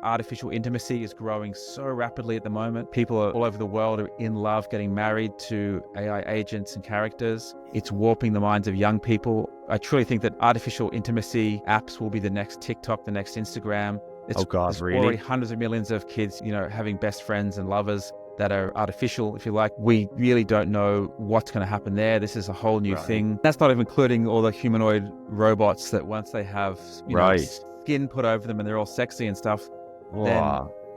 artificial intimacy is growing so rapidly at the moment. People all over the world are in love, getting married to AI agents and characters. It's warping the minds of young people. I truly think that artificial intimacy apps will be the next TikTok, the next Instagram. There's already hundreds of millions of kids, having best friends and lovers that are artificial, if you like. We really don't know what's going to happen there. This is a whole new thing. That's not even including all the humanoid robots that once they have skin put over them and they're all sexy and stuff,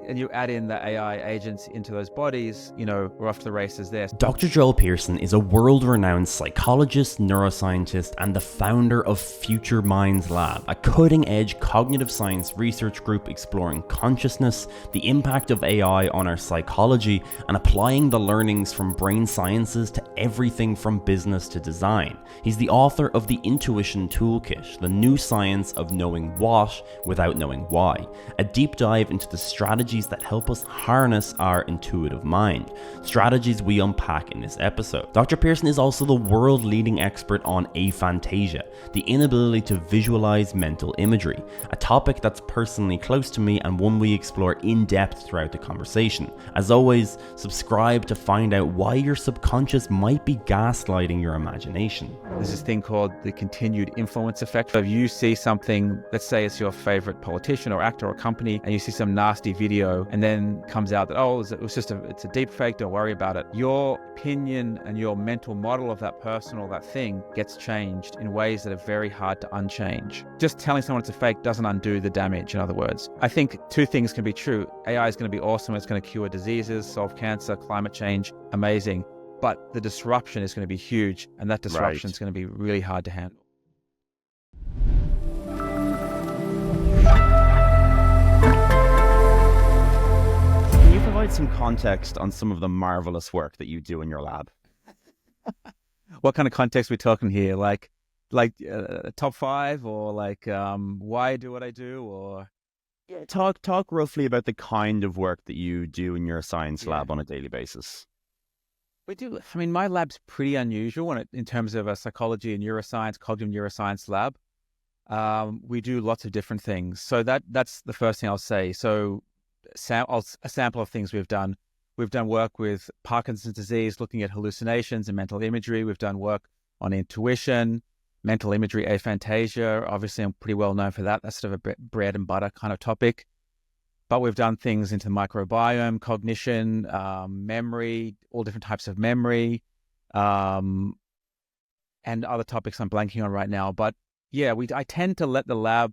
and you add in the AI agents into those bodies, we're off to the races there. Dr. Joel Pearson is a world-renowned psychologist, neuroscientist, and the founder of Future Minds Lab, a cutting-edge cognitive science research group exploring consciousness, the impact of AI on our psychology, and applying the learnings from brain sciences to everything from business to design. He's the author of the Intuition Toolkit, the new science of knowing what without knowing why, a deep dive into the strategies that help us harness our intuitive mind, strategies we unpack in this episode. Dr. Pearson is also the world-leading expert on aphantasia, the inability to visualize mental imagery, a topic that's personally close to me and one we explore in depth throughout the conversation. As always, subscribe to find out why your subconscious might be gaslighting your imagination. There's this thing called the continued influence effect. If you see something, let's say it's your favorite politician or actor or company, and you see some nasty video and then comes out that, it's a deep fake, don't worry about it. Your opinion and your mental model of that person or that thing gets changed in ways that are very hard to unchange. Just telling someone it's a fake doesn't undo the damage, in other words. I think two things can be true. AI is going to be awesome. It's going to cure diseases, solve cancer, climate change, amazing. But the disruption is going to be huge, and that disruption is going to be really hard to handle. Provide some context on some of the marvelous work that you do in your lab. What kind of context are we talking here? Like top 5, or why I do what I do, or talk roughly about the kind of work that you do in your science lab on a daily basis. We do. I mean, my lab's pretty unusual in terms of a psychology and neuroscience, cognitive neuroscience lab. We do lots of different things. So that's the first thing I'll say. So a sample of things we've done. We've done work with Parkinson's disease, looking at hallucinations and mental imagery. We've done work on intuition, mental imagery, aphantasia. Obviously, I'm pretty well known for that. That's sort of a bread and butter kind of topic. But we've done things into the microbiome, cognition, memory, all different types of memory, and other topics I'm blanking on right now. But yeah, I tend to let the lab,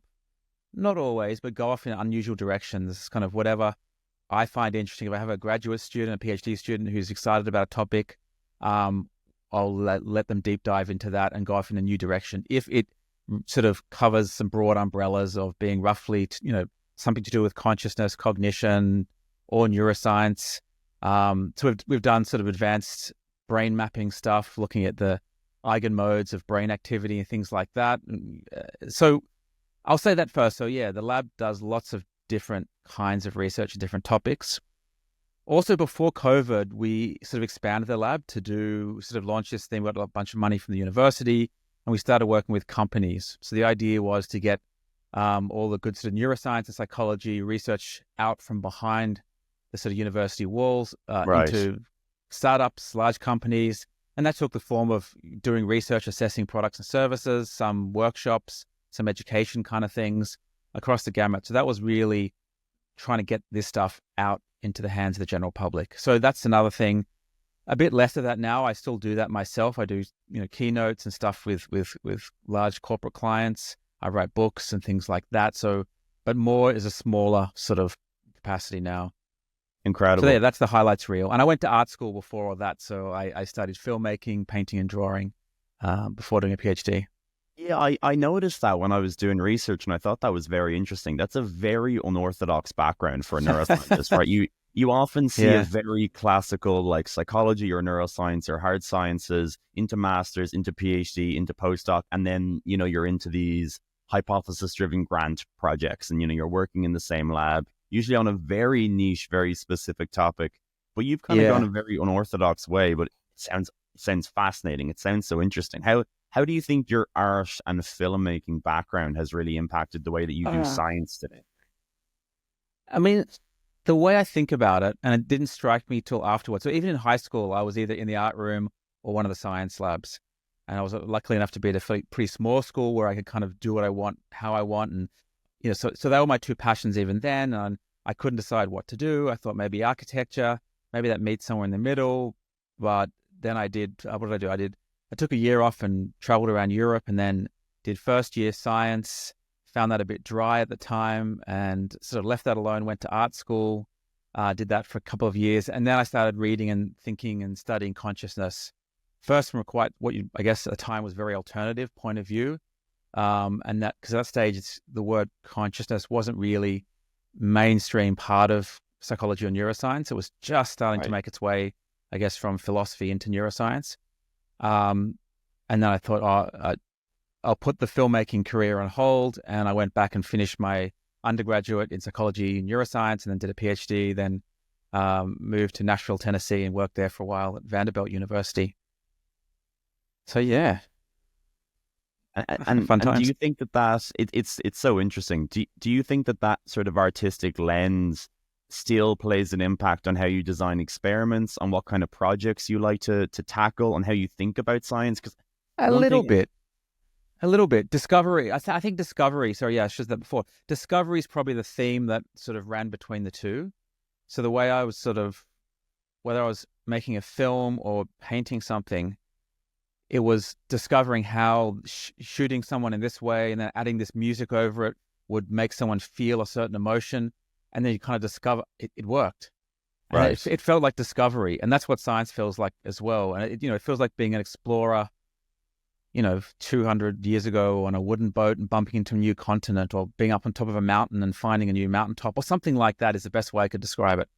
not always, but go off in unusual directions, kind of whatever I find interesting. If I have a graduate student, a PhD student who's excited about a topic, I'll let them deep dive into that and go off in a new direction. If it sort of covers some broad umbrellas of being roughly, something to do with consciousness, cognition, or neuroscience. So we've done sort of advanced brain mapping stuff, looking at the eigen modes of brain activity and things like that. So I'll say that first. So yeah, the lab does lots of different kinds of research and different topics. Also, before COVID, we sort of expanded the lab to launch this thing. We got a bunch of money from the university, and we started working with companies. So the idea was to get all the good sort of neuroscience and psychology research out from behind the sort of university walls into startups, large companies. And that took the form of doing research, assessing products and services, some workshops, some education kind of things across the gamut. So that was really trying to get this stuff out into the hands of the general public. So that's another thing. A bit less of that now. I still do that myself. I do, keynotes and stuff with large corporate clients. I write books and things like that. So, but more is a smaller sort of capacity now. Incredible. So yeah, that's the highlights reel. And I went to art school before all that. So I studied filmmaking, painting and drawing before doing a PhD. Yeah, I noticed that when I was doing research, and I thought that was very interesting. That's a very unorthodox background for a neuroscientist, right? You often see a very classical, like psychology or neuroscience or hard sciences into masters, into PhD, into postdoc, and then, you're into these hypothesis-driven grant projects, and, you're working in the same lab, usually on a very niche, very specific topic. But you've kind of gone a very unorthodox way, but it sounds fascinating. It sounds so interesting. How do you think your art and filmmaking background has really impacted the way that you do science today? I mean, the way I think about it, and it didn't strike me till afterwards. So even in high school, I was either in the art room or one of the science labs. And I was lucky enough to be at a pretty small school where I could kind of do what I want, how I want. And, so they were my two passions even then. And I couldn't decide what to do. I thought maybe architecture, maybe that meets somewhere in the middle. But then I did, what did I do? I took a year off and traveled around Europe, and then did first year science, found that a bit dry at the time, and sort of left that alone, went to art school, did that for a couple of years. And then I started reading and thinking and studying consciousness, first from quite I guess at the time was very alternative point of view. And that, because at that stage, the word consciousness wasn't really mainstream part of psychology or neuroscience. It was just starting to make its way, I guess, from philosophy into neuroscience. And then I thought, I'll put the filmmaking career on hold. And I went back and finished my undergraduate in psychology and neuroscience, and then did a PhD, then moved to Nashville, Tennessee, and worked there for a while at Vanderbilt University. So, yeah. And do you think that it's so interesting? Do you think that sort of artistic lens still plays an impact on how you design experiments, on what kind of projects you like to tackle, on how you think about science? Because a little bit discovery. I think discovery. Sorry, I should have said that before. Discovery is probably the theme that sort of ran between the two. So the way I was whether I was making a film or painting something, it was discovering how shooting someone in this way and then adding this music over it would make someone feel a certain emotion. And then you kind of discover it worked. Right. It felt like discovery. And that's what science feels like as well. And it feels like being an explorer, 200 years ago on a wooden boat and bumping into a new continent, or being up on top of a mountain and finding a new mountaintop, or something like that is the best way I could describe it.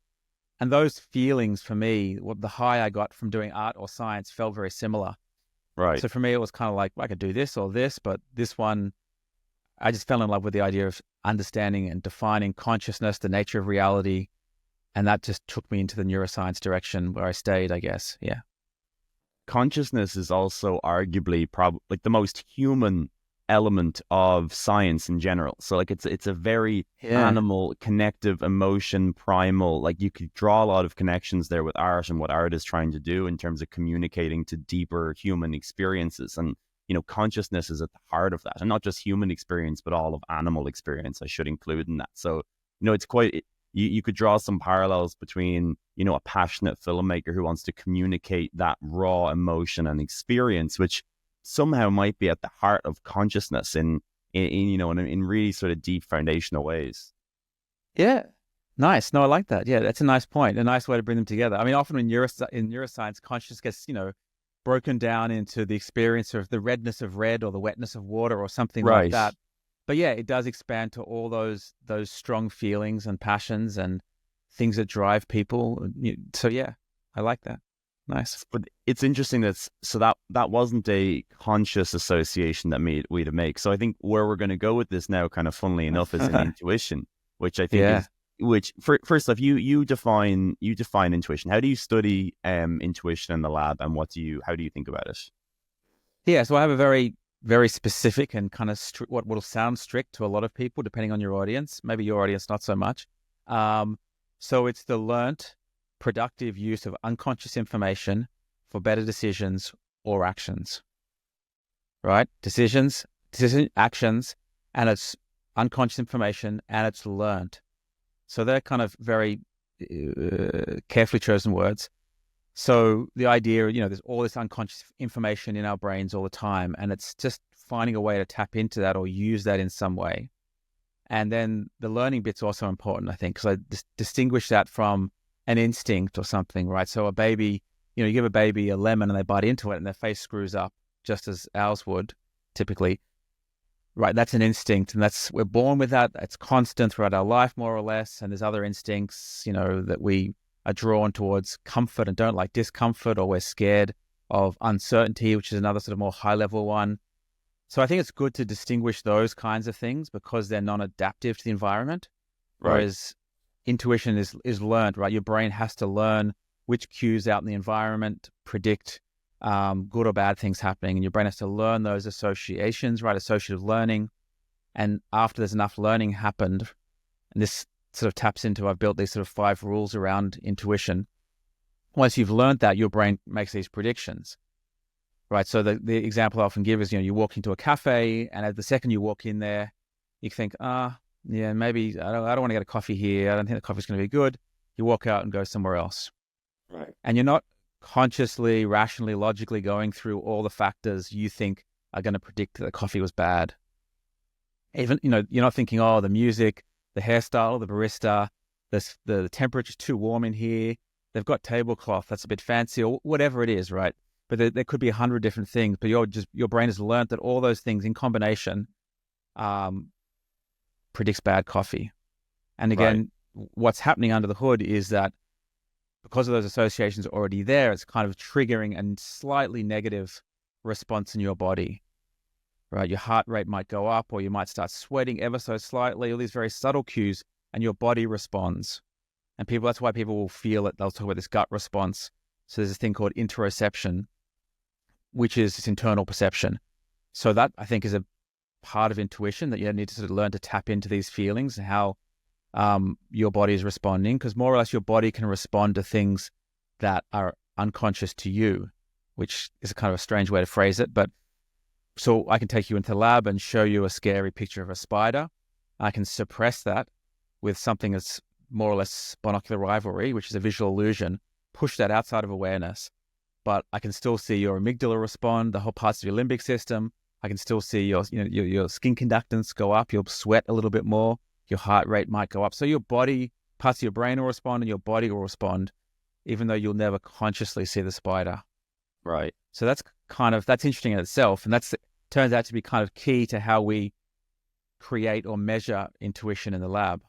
And those feelings for me, the high I got from doing art or science felt very similar. Right. So for me, it was kind of like, I could do this or this, but this one, I just fell in love with the idea of understanding and defining consciousness, the nature of reality. And that just took me into the neuroscience direction where I stayed, I guess. Yeah. Consciousness is also arguably probably like the most human element of science in general. So like it's a very animal, connective, emotion, primal. Like you could draw a lot of connections there with art and what art is trying to do in terms of communicating to deeper human experiences. And consciousness is at the heart of that, and not just human experience, but all of animal experience, I should include in that. So, it's quite, you could draw some parallels between, a passionate filmmaker who wants to communicate that raw emotion and experience, which somehow might be at the heart of consciousness in really sort of deep foundational ways. Yeah. Nice. No, I like that. Yeah, that's a nice point. A nice way to bring them together. I mean, often in neuroscience, consciousness gets, broken down into the experience of the redness of red or the wetness of water or something like that. But yeah, it does expand to all those strong feelings and passions and things that drive people. So yeah, I like that. Nice. But it's interesting that wasn't a conscious association that we'd to make. So I think where we're going to go with this now, kind of funnily enough, is in intuition, which I think is, which first off, you define intuition. How do you study intuition in the lab, and how do you think about it? Yeah, so I have a very, very specific and kind of what will sound strict to a lot of people, depending on your audience. Maybe your audience not so much. So it's the learnt, productive use of unconscious information for better decisions or actions. Right? Decision, actions, and it's unconscious information, and it's learnt. So they're kind of very carefully chosen words. So the idea, there's all this unconscious information in our brains all the time, and it's just finding a way to tap into that or use that in some way. And then the learning bit's also important, I think, because I distinguish that from an instinct or something, right? So a baby, you give a baby a lemon and they bite into it and their face screws up, just as ours would typically. Right, that's an instinct, and we're born with that. It's constant throughout our life, more or less. And there's other instincts, that we are drawn towards comfort and don't like discomfort, or we're scared of uncertainty, which is another sort of more high-level one. So I think it's good to distinguish those kinds of things because they're non-adaptive to the environment, whereas intuition is learned, right? Your brain has to learn which cues out in the environment predict good or bad things happening, and your brain has to learn those associations, right? Associative learning. And after there's enough learning happened, and this sort of taps into, I've built these sort of 5 rules around intuition. Once you've learned that, your brain makes these predictions, right? So the example I often give is, you walk into a cafe, and at the second you walk in there, you think, yeah, maybe I don't want to get a coffee here. I don't think the coffee's going to be good. You walk out and go somewhere else. Right. And you're not consciously, rationally, logically going through all the factors you think are going to predict that the coffee was bad. Even, you're not thinking, the music, the hairstyle, the barista, the temperature's too warm in here. They've got tablecloth that's a bit fancy, or whatever it is, right? But there could be 100 different things, but your brain has learned that all those things in combination predicts bad coffee. And again, what's happening under the hood is that because of those associations already there, it's kind of triggering a slightly negative response in your body, right? Your heart rate might go up, or you might start sweating ever so slightly, all these very subtle cues, and your body responds. And that's why people will feel it. They'll talk about this gut response. So there's this thing called interoception, which is this internal perception. So that, I think, is a part of intuition, that you need to sort of learn to tap into these feelings and how your body is responding, because more or less your body can respond to things that are unconscious to you, which is a kind of a strange way to phrase it. But so I can take you into the lab and show you a scary picture of a spider. I can suppress that with something that's more or less binocular rivalry, which is a visual illusion, push that outside of awareness. But I can still see your amygdala respond, the whole parts of your limbic system. I can still see your skin conductance go up. You'll sweat a little bit more. Your heart rate might go up. So your body, parts of your brain will respond, and your body will respond, even though you'll never consciously see the spider. Right. So that's interesting in itself. And turns out to be kind of key to how we create or measure intuition in the lab.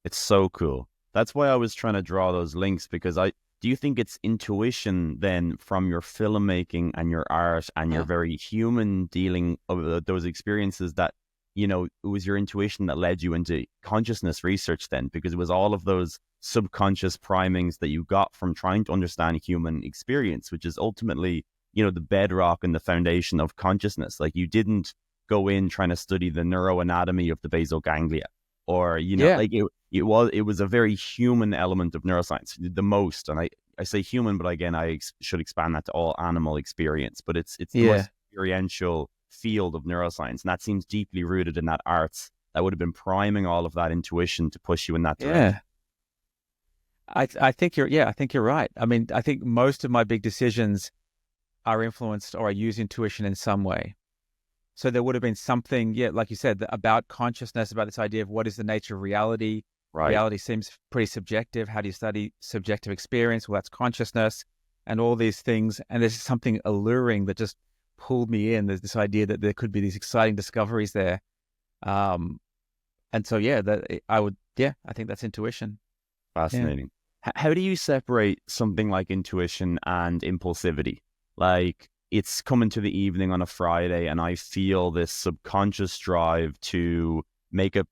It's so cool. That's why I was trying to draw those links, because do you think it's intuition then from your filmmaking and your art and your very human dealing of those experiences that, it was your intuition that led you into consciousness research then, because it was all of those subconscious primings that you got from trying to understand human experience, which is ultimately, the bedrock and the foundation of consciousness. Like, you didn't go in trying to study the neuroanatomy of the basal ganglia, or, like it was a very human element of neuroscience, the most. And I say human, but again, I should expand that to all animal experience. But it's the most experiential field of neuroscience, and that seems deeply rooted in that arts that would have been priming all of that intuition to push you in that direction. I think you're right. I mean, I think most of my big decisions are influenced, or I use intuition in some way. So there would have been something, like you said, about consciousness, about this idea of what is the nature of reality. Right. Reality seems pretty subjective. How do you study subjective experience? Well, that's consciousness and all these things. And there's something alluring that just pulled me in. There's this idea that there could be these exciting discoveries there. And so, I think that's intuition. Fascinating. Yeah. How do you separate something like intuition and impulsivity? Like, it's coming to the evening on a Friday and I feel this subconscious drive to make a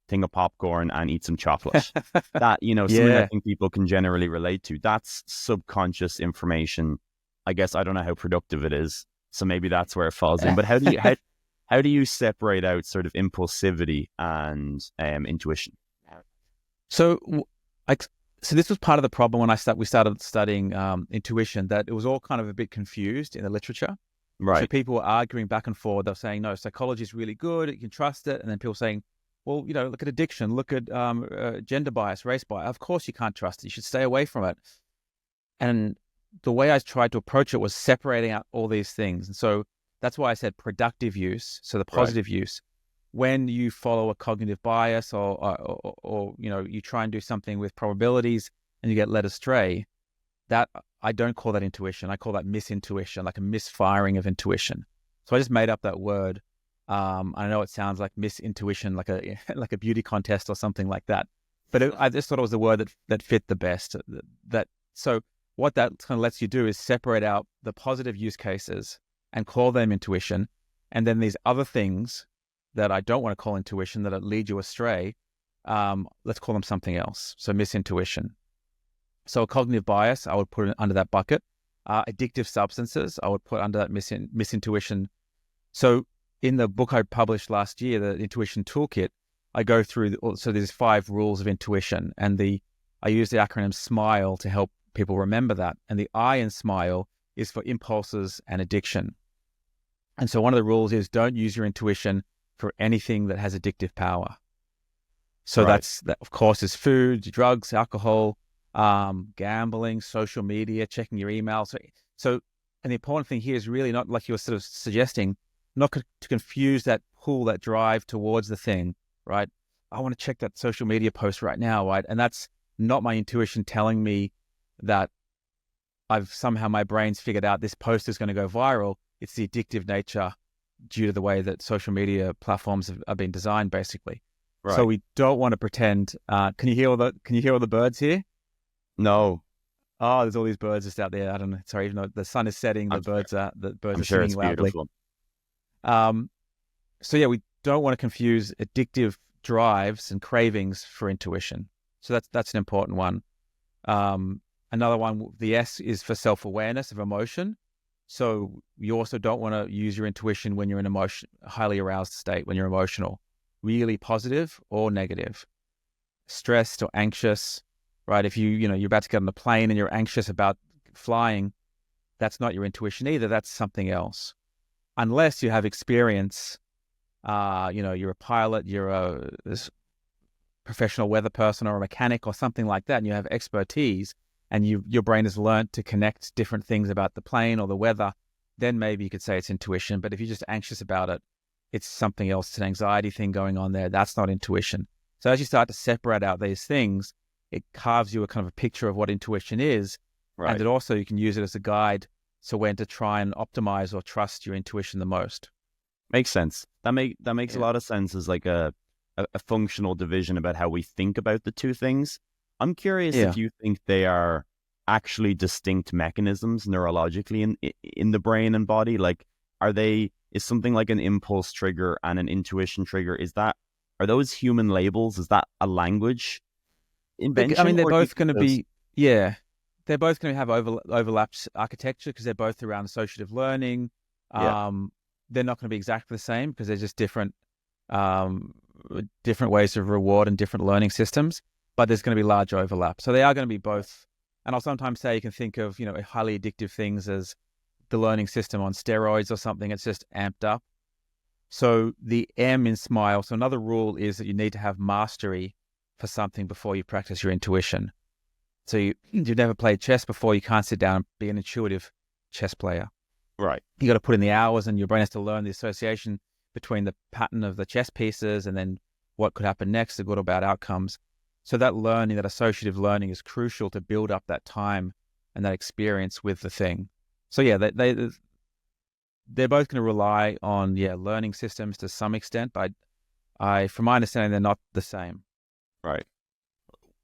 thing of popcorn and eat some chocolate. That, something I think people can generally relate to. That's subconscious information. I guess I don't know how productive it is, so maybe that's where it falls in. But how do you separate out sort of impulsivity and intuition? So this was part of the problem when we started studying intuition, that it was all kind of a bit confused in the literature. Right. So people were arguing back and forth. They're saying, no, psychology is really good, you can trust it. And then people saying, well, look at addiction, look at gender bias, race bias. Of course you can't trust it. You should stay away from it. And the way I tried to approach it was separating out all these things. And so that's why I said productive use, so the positive use. When you follow a cognitive bias or you try and do something with probabilities and you get led astray, that I don't call that intuition. I call that misintuition, like a misfiring of intuition. So I just made up that word. I know it sounds like misintuition, like a beauty contest or something like that. But I just thought it was the word that fit the best. So what that kind of lets you do is separate out the positive use cases and call them intuition. And then these other things that I don't want to call intuition, that lead you astray, let's call them something else. So misintuition. So a cognitive bias, I would put it under that bucket. Addictive substances, I would put under that misintuition. So in the book I published last year, the Intuition Toolkit, I go through, so there's 5 rules of intuition, and I use the acronym SMILE to help people remember that. And the I in SMILE is for impulses and addiction. And so one of the rules is don't use your intuition for anything that has addictive power. So that, of course, is food, drugs, alcohol, gambling, social media, checking your email. So, and the important thing here is really not, like you were sort of suggesting, not to confuse that pull, that drive towards the thing, right? I want to check that social media post right now, right? And that's not my intuition telling me that somehow my brain's figured out this post is going to go viral. It's the addictive nature due to the way that social media platforms have been designed, basically. Right. So we don't want to pretend. Can you hear all the birds here? No. Oh, there's all these birds just out there. I don't know. Sorry, even though the sun is setting, the birds are singing loudly. Beautiful. So yeah, we don't want to confuse addictive drives and cravings for intuition. So that's an important one. Another one, the S, is for self-awareness of emotion. So you also don't want to use your intuition when you're in highly aroused state, when you're emotional, really positive or negative, stressed or anxious, right? If you're about to get on the plane and you're anxious about flying, that's not your intuition either. That's something else. Unless you have experience, you're a pilot, you're a professional weather person or a mechanic or something like that, and you have expertise, and your brain has learned to connect different things about the plane or the weather, then maybe you could say it's intuition. But if you're just anxious about it, it's something else. It's an anxiety thing going on there. That's not intuition. So as you start to separate out these things, it carves you a kind of a picture of what intuition is. Right. And it also, you can use it as a guide to when to try and optimize or trust your intuition the most. Makes sense. That makes a lot of sense as like a functional division about how we think about the two things. I'm curious if you think they are actually distinct mechanisms neurologically in the brain and body. Like, is something like an impulse trigger and an intuition trigger, are those human labels? Is that a language invention? I mean, they're both going to be, they're both going to have overlapped architecture because they're both around associative learning. They're not going to be exactly the same because they're just different ways of reward and different learning systems, but there's going to be large overlap. So they are going to be both. And I'll sometimes say you can think of, highly addictive things as the learning system on steroids or something. It's just amped up. So the M in SMILE, so another rule is that you need to have mastery for something before you practice your intuition. So you've never played chess before, you can't sit down and be an intuitive chess player. Right. You got to put in the hours, and your brain has to learn the association between the pattern of the chess pieces and then what could happen next, the good or bad outcomes. So that learning, that associative learning, is crucial to build up that time and that experience with the thing. So yeah, they're both going to rely on learning systems to some extent, but from my understanding, they're not the same. Right.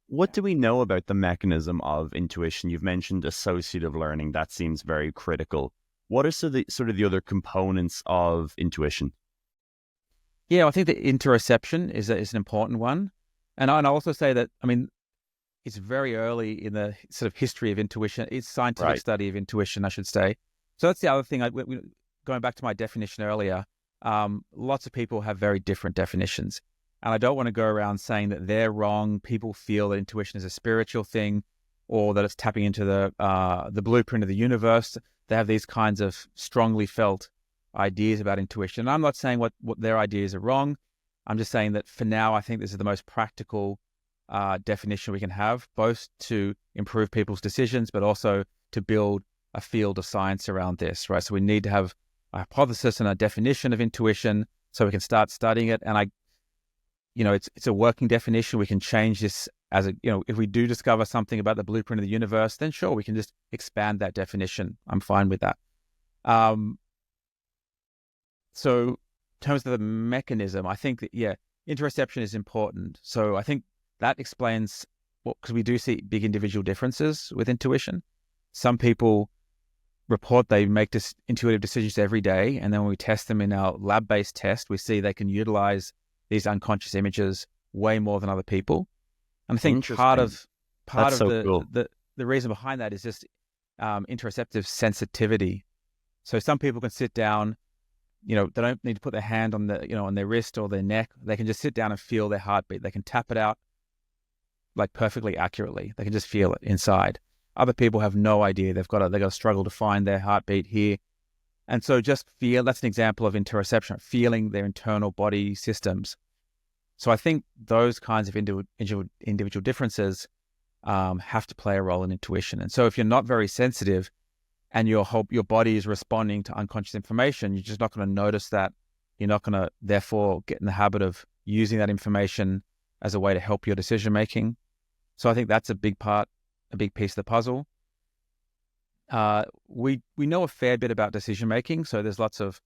What do we know about the mechanism of intuition? You've mentioned associative learning. That seems very critical. What are sort of the other components of intuition? Yeah, I think the interoception is an important one. And I'll also say that, I mean, it's very early in the sort of history of intuition. It's scientific study of intuition, I should say. So that's the other thing. Going back to my definition earlier, lots of people have very different definitions. And I don't want to go around saying that they're wrong. People feel that intuition is a spiritual thing, or that it's tapping into the blueprint of the universe. They have these kinds of strongly felt ideas about intuition. And I'm not saying what their ideas are wrong. I'm just saying that for now, I think this is the most practical definition we can have, both to improve people's decisions, but also to build a field of science around this, right? So we need to have a hypothesis and a definition of intuition so we can start studying it. And it's a working definition. We can change this as if we do discover something about the blueprint of the universe, then sure, we can just expand that definition. I'm fine with that. So in terms of the mechanism, I think that, interoception is important. So I think that explains because we do see big individual differences with intuition. Some people report they make intuitive decisions every day, and then when we test them in our lab-based test, we see they can utilize these unconscious images way more than other people. And I think part of the reason behind that is just interoceptive sensitivity. So some people can sit down they don't need to put their hand on on their wrist or their neck. They can just sit down and feel their heartbeat. They can tap it out like perfectly accurately. They can just feel it inside. Other people have no idea. They've got to struggle to find their heartbeat here. And so just feel, that's an example of interoception, feeling their internal body systems. So I think those kinds of individual differences have to play a role in intuition. And so if you're not very sensitive and your body is responding to unconscious information, you're just not going to notice that. You're not going to, therefore, get in the habit of using that information as a way to help your decision making. So I think that's a big piece of the puzzle. We know a fair bit about decision making. So there's lots of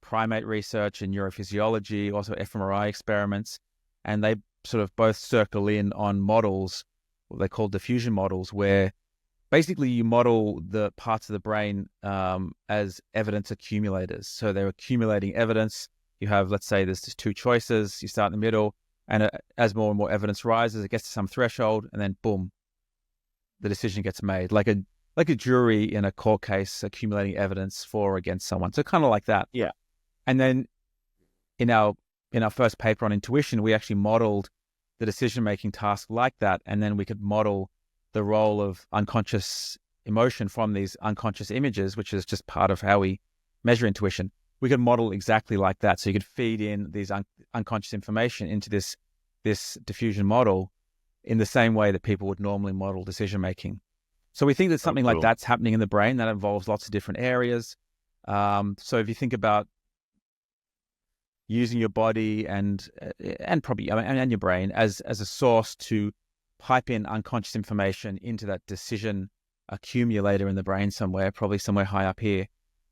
primate research in neurophysiology, also fMRI experiments, and they sort of both circle in on models, what they call diffusion models, where basically you model the parts of the brain as evidence accumulators. So they're accumulating evidence. You have, let's say, there's just two choices. You start in the middle, and as more and more evidence rises, it gets to some threshold, and then boom, the decision gets made, like a jury in a court case accumulating evidence for or against someone. So kind of like that. Yeah. And then in our first paper on intuition, we actually modeled the decision-making task like that, and then we could model the role of unconscious emotion from these unconscious images, which is just part of how we measure intuition. We could model exactly like that. So you could feed in these unconscious information into this diffusion model in the same way that people would normally model decision-making. So we think that something like that's happening in the brain that involves lots of different areas. So if you think about using your body and probably and your brain as a source to pipe in unconscious information into that decision accumulator in the brain somewhere, probably somewhere high up here,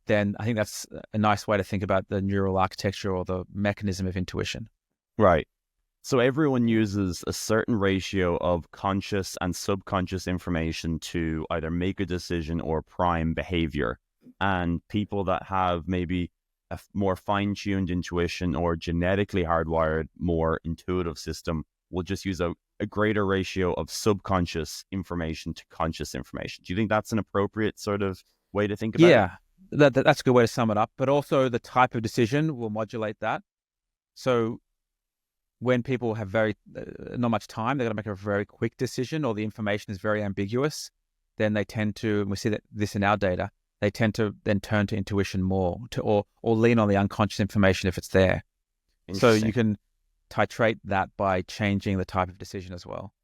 then I think that's a nice way to think about the neural architecture or the mechanism of intuition. Right. So everyone uses a certain ratio of conscious and subconscious information to either make a decision or prime behavior. And people that have maybe a more fine-tuned intuition or genetically hardwired, more intuitive system will just use a greater ratio of subconscious information to conscious information. Do you think that's an appropriate sort of way to think about it? Yeah, that's a good way to sum it up. But also the type of decision will modulate that. So when people have not much time, they're going to make a very quick decision, or the information is very ambiguous, then they tend to, and we see that this in our data, they tend to then turn to intuition more, or lean on the unconscious information if it's there. So you can titrate that by changing the type of decision as well.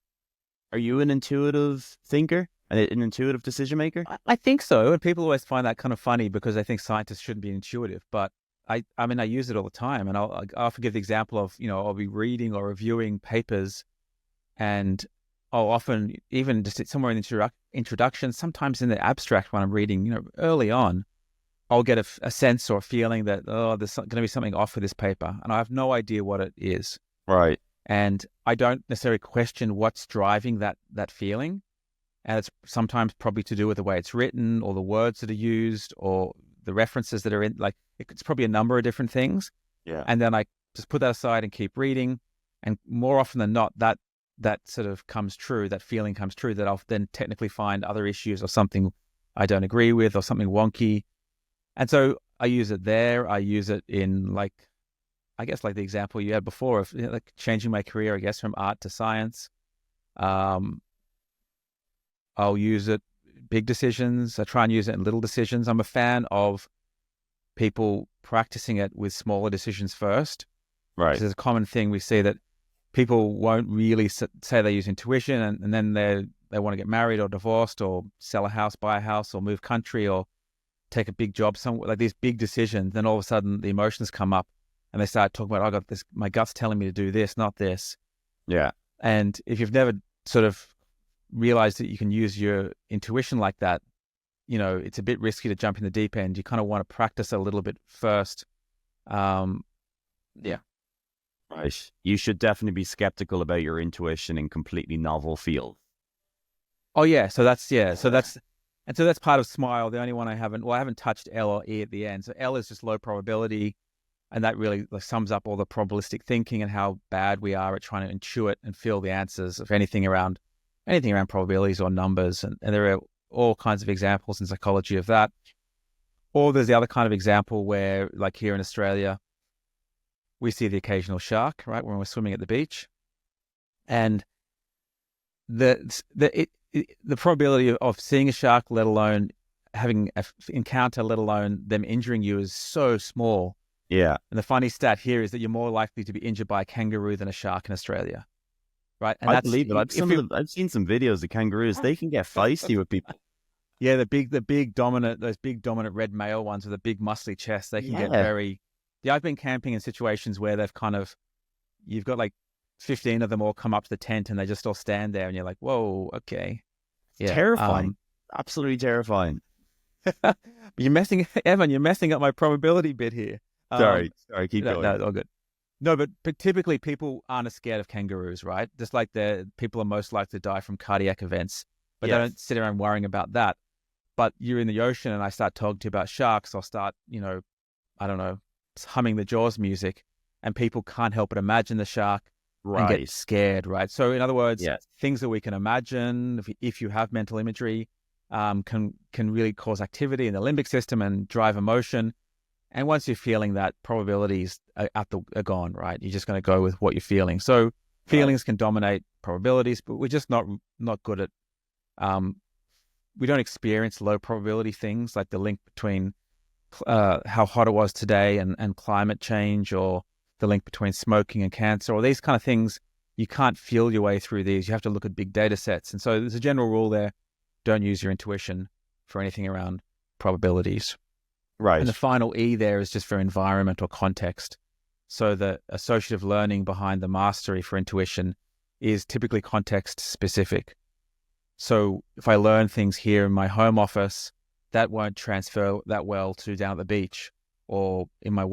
Are you an intuitive thinker, an intuitive decision maker? I think so. And people always find that kind of funny because they think scientists shouldn't be intuitive. But I use it all the time. And I'll often give the example of, I'll be reading or reviewing papers, and I'll often, even just somewhere in the introduction, sometimes in the abstract when I'm reading, early on, I'll get a sense or a feeling that, there's going to be something off with this paper. And I have no idea what it is. Right. And I don't necessarily question what's driving that feeling. And it's sometimes probably to do with the way it's written, or the words that are used, or the references that are in, like, it's probably a number of different things. Yeah. And then I just put that aside and keep reading. And more often than not, that sort of comes true, that feeling comes true, that I'll then technically find other issues or something I don't agree with or something wonky. And so I use it there. I use it in, like, I guess, like the example you had before of like changing my career, I guess, from art to science. I'll use it big decisions. I try and use it in little decisions. I'm a fan of people practicing it with smaller decisions first. Right. There's a common thing we see that people won't really say they use intuition, and then they want to get married or divorced or sell a house, buy a house, or move country, or take a big job somewhere, like these big decisions. Then all of a sudden the emotions come up and they start talking about, I got this, my gut's telling me to do this, not this. Yeah. And if you've never sort of realized that you can use your intuition like that, it's a bit risky to jump in the deep end. You kind of want to practice a little bit first. Yeah. Right. You should definitely be skeptical about your intuition in completely novel fields. Oh yeah. So that's part of SMILE. The only one I haven't touched L or E at the end. So L is just low probability. And that really sums up all the probabilistic thinking and how bad we are at trying to intuit and feel the answers of anything around probabilities or numbers. And there are all kinds of examples in psychology of that. Or there's the other kind of example where, like here in Australia, we see the occasional shark, right, when we're swimming at the beach. And the probability of seeing a shark, let alone having an encounter, let alone them injuring you, is so small. Yeah. And the funny stat here is that you're more likely to be injured by a kangaroo than a shark in Australia, right? And I believe it. I've seen some videos of kangaroos. They can get feisty with people. Yeah, those big dominant red male ones with a big muscly chest, they can get very. Yeah, I've been camping in situations where you've got like 15 of them all come up to the tent and they just all stand there and you're like, whoa, okay. Yeah. Terrifying. Absolutely terrifying. Evan, you're messing up my probability bit here. Sorry, keep going. No, all good. No, but typically people aren't as scared of kangaroos, right? Just like people are most likely to die from cardiac events, but they don't sit around worrying about that. But you're in the ocean and I start talking to you about sharks, I'll start, I don't know, humming the Jaws music, and people can't help but imagine the shark and get scared, right? So in other words, things that we can imagine, if you have mental imagery, can really cause activity in the limbic system and drive emotion. And once you're feeling that, probabilities are gone, right? You're just going to go with what you're feeling. So feelings can dominate probabilities, but we're just not good at. We don't experience low probability things like the link between how hot it was today and climate change, or the link between smoking and cancer, or these kind of things. You can't feel your way through these. You have to look at big data sets. And so there's a general rule there: don't use your intuition for anything around probabilities. Right. And the final E there is just for environment or context. So the associative learning behind the mastery for intuition is typically context specific. So if I learn things here in my home office, that won't transfer that well to down at the beach or in my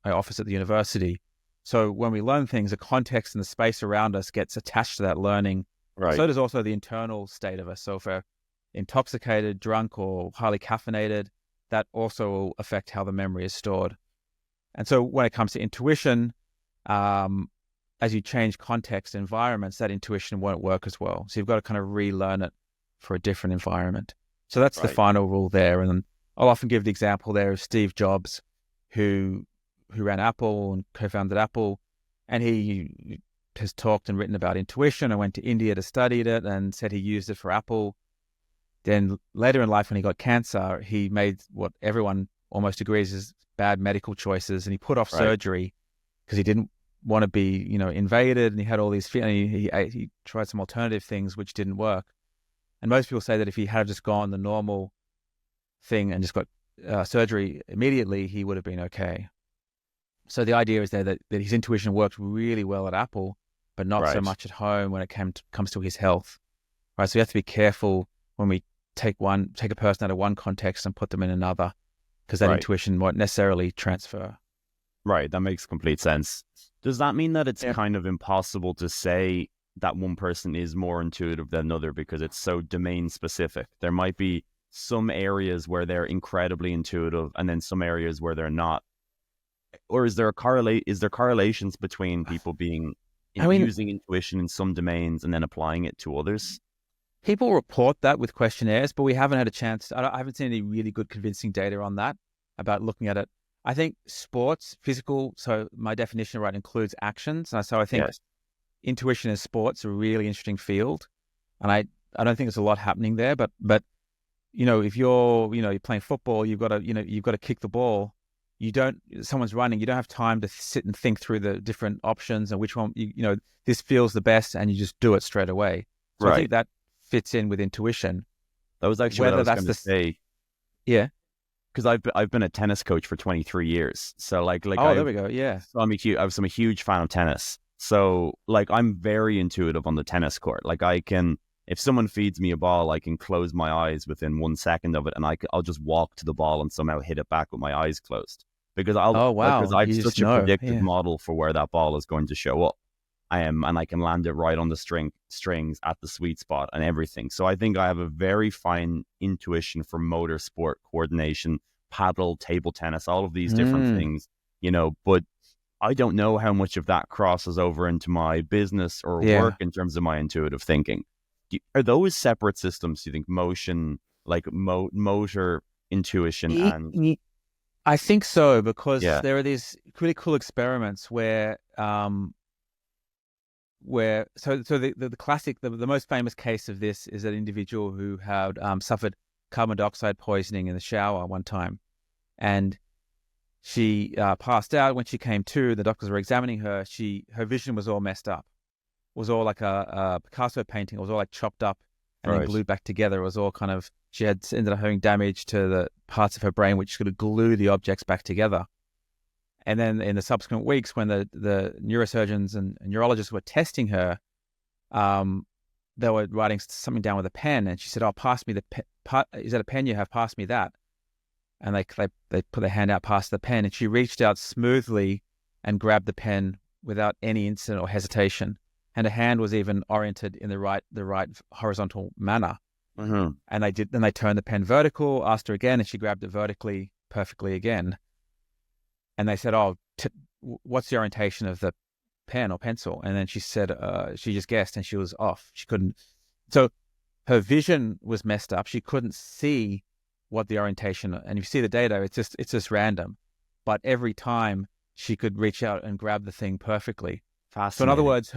office at the university. So when we learn things, the context and the space around us gets attached to that learning. Right. So does also the internal state of us. So if we're intoxicated, drunk, or highly caffeinated, that also will affect how the memory is stored. And so when it comes to intuition, as you change context environments, that intuition won't work as well. So you've got to kind of relearn it for a different environment. So that's the final rule there. And I'll often give the example there of Steve Jobs, who ran Apple and co-founded Apple. And he has talked and written about intuition. I went to India to study it and said he used it for Apple. Then later in life, when he got cancer, he made what everyone almost agrees is bad medical choices, and he put off surgery because he didn't want to be, invaded, and he had all these feelings. He tried some alternative things which didn't work. And most people say that if he had just gone the normal thing and just got surgery immediately, he would have been okay. So the idea is there that his intuition worked really well at Apple, but not so much at home when it comes to his health. Right. So you have to be careful when we take a person out of one context and put them in another, because that intuition won't necessarily transfer. Right. That makes complete sense. Does that mean that it's kind of impossible to say that one person is more intuitive than another because it's so domain specific? There might be some areas where they're incredibly intuitive and then some areas where they're not. Or is there correlations between people using intuition in some domains and then applying it to others? People report that with questionnaires, but we haven't had a chance. I haven't seen any really good convincing data on that, about looking at it. I think sports, physical, so my definition includes actions. So I think intuition in sports are a really interesting field. And I don't think there's a lot happening there, but if you're playing football, you've got to kick the ball. Someone's running, you don't have time to sit and think through the different options and which one, this feels the best, and you just do it straight away. So I think that fits in with intuition. That was actually what I was going to say. Yeah. Because I've been a tennis coach for 23 years. So there we go. Yeah. So I'm a huge fan of tennis. So I'm very intuitive on the tennis court. If someone feeds me a ball, I can close my eyes within 1 second of it, and I'll just walk to the ball and somehow hit it back with my eyes closed. Because because I have such a predictive model for where that ball is going to show up. And I can land it right on the strings at the sweet spot and everything. So I think I have a very fine intuition for motor sport coordination, paddle, table tennis, all of these different things, but I don't know how much of that crosses over into my business or work in terms of my intuitive thinking. Are those separate systems, do you think, motion, motor intuition and I think so, because yeah, there are these really cool experiments where the classic, the most famous case of this is an individual who had suffered carbon dioxide poisoning in the shower one time, and she passed out. When she came to, the doctors were examining her. Her vision was all messed up. It was all like a Picasso painting. It was all like chopped up and then right. glued back together. It was all kind of, she had ended up having damage to the parts of her brain which could glue the objects back together. And then in the subsequent weeks, when the neurosurgeons and neurologists were testing her, they were writing something down with a pen, and she said, "Oh, pass me the pen. Is that a pen you have? Pass me that." And they put their hand out past the pen, and she reached out smoothly and grabbed the pen without any incident or hesitation. And her hand was even oriented in the right horizontal manner. Mm-hmm. And they turned the pen vertical, asked her again, and she grabbed it vertically perfectly again. And they said, "Oh, what's the orientation of the pen or pencil?" And then she said, she just guessed, and she was off. She couldn't. So her vision was messed up. She couldn't see what the orientation. And if you see the data, it's just random. But every time she could reach out and grab the thing perfectly. Fascinating. So in other words,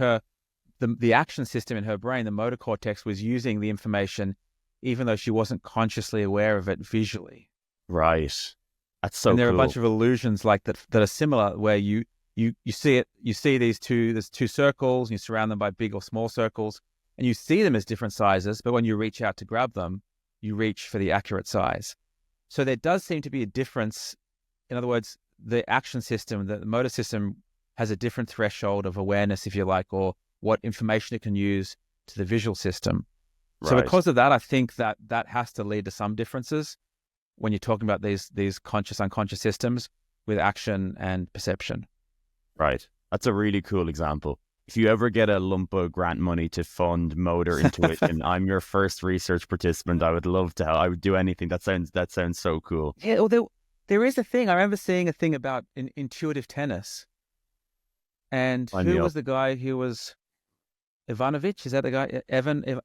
the action system in her brain, the motor cortex, was using the information, even though she wasn't consciously aware of it visually. Right. That's so And there cool. are a bunch of illusions like that are similar, where you see it, you see there's two circles, and you surround them by big or small circles, and you see them as different sizes, but when you reach out to grab them, you reach for the accurate size. So there does seem to be a difference. In other words, the action system, the motor system, has a different threshold of awareness, if you like, or what information it can use to the visual system. Right. So because of that, I think that has to lead to some differences when you're talking about these conscious, unconscious systems with action and perception. Right. That's a really cool example. If you ever get a lump of grant money to fund motor intuition, I'm your first research participant. I would love to help. I would do anything. That sounds so cool. Yeah, well, there is a thing. I remember seeing a thing about intuitive tennis. And who was the guy who was Ivanovic? Is that the guy? Evan, is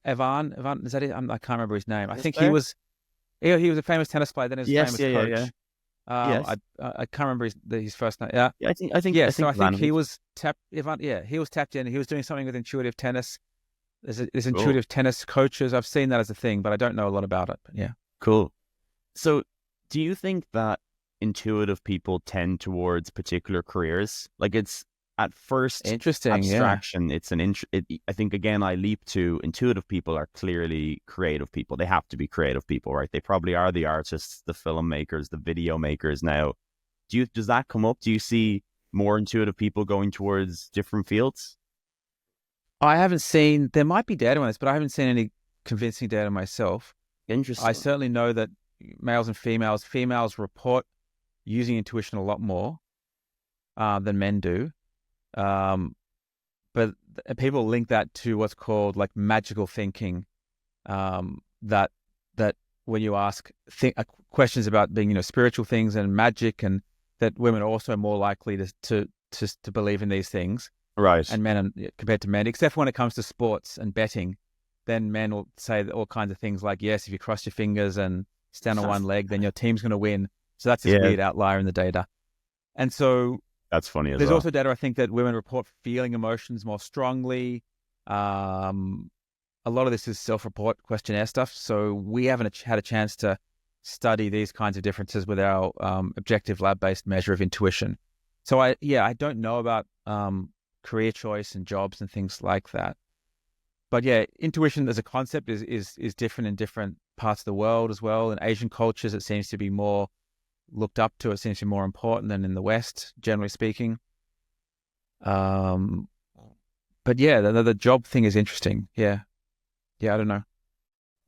that it? I can't remember his name. I think he was a famous tennis player, then he was a famous coach. Yes. I can't remember his first name. Yeah, I think So I think he was tapped. He was tapped in. He was doing something with intuitive tennis. There's intuitive tennis coaches. I've seen that as a thing, but I don't know a lot about it. But yeah, cool. So, do you think that intuitive people tend towards particular careers? Like, it's at first interesting abstraction. Yeah. It's I think again, I leap to intuitive people are clearly creative people. They have to be creative people, right? They probably are the artists, the filmmakers, the video makers. Now, does that come up? Do you see more intuitive people going towards different fields? I haven't seen. There might be data on this, but I haven't seen any convincing data myself. Interesting. I certainly know that males and females report using intuition a lot more than men do. But people link that to what's called like magical thinking. That when you ask questions about being, spiritual things and magic, and that women are also more likely to believe in these things, right? And men compared to men, except when it comes to sports and betting, then men will say all kinds of things like, yes, if you cross your fingers and stand on one leg, then your team's going to win. So that's this weird outlier in the data, and so. That's funny as There's well. also data, I think, that women report feeling emotions more strongly. A lot of this is self-report questionnaire stuff. So we haven't had a chance to study these kinds of differences with our objective lab-based measure of intuition. So I don't know about career choice and jobs and things like that. But yeah, intuition as a concept is different in different parts of the world as well. In Asian cultures, it seems to be more looked up to. It seems to be more important than in the West, generally speaking. But yeah, the job thing is interesting. Yeah, I don't know.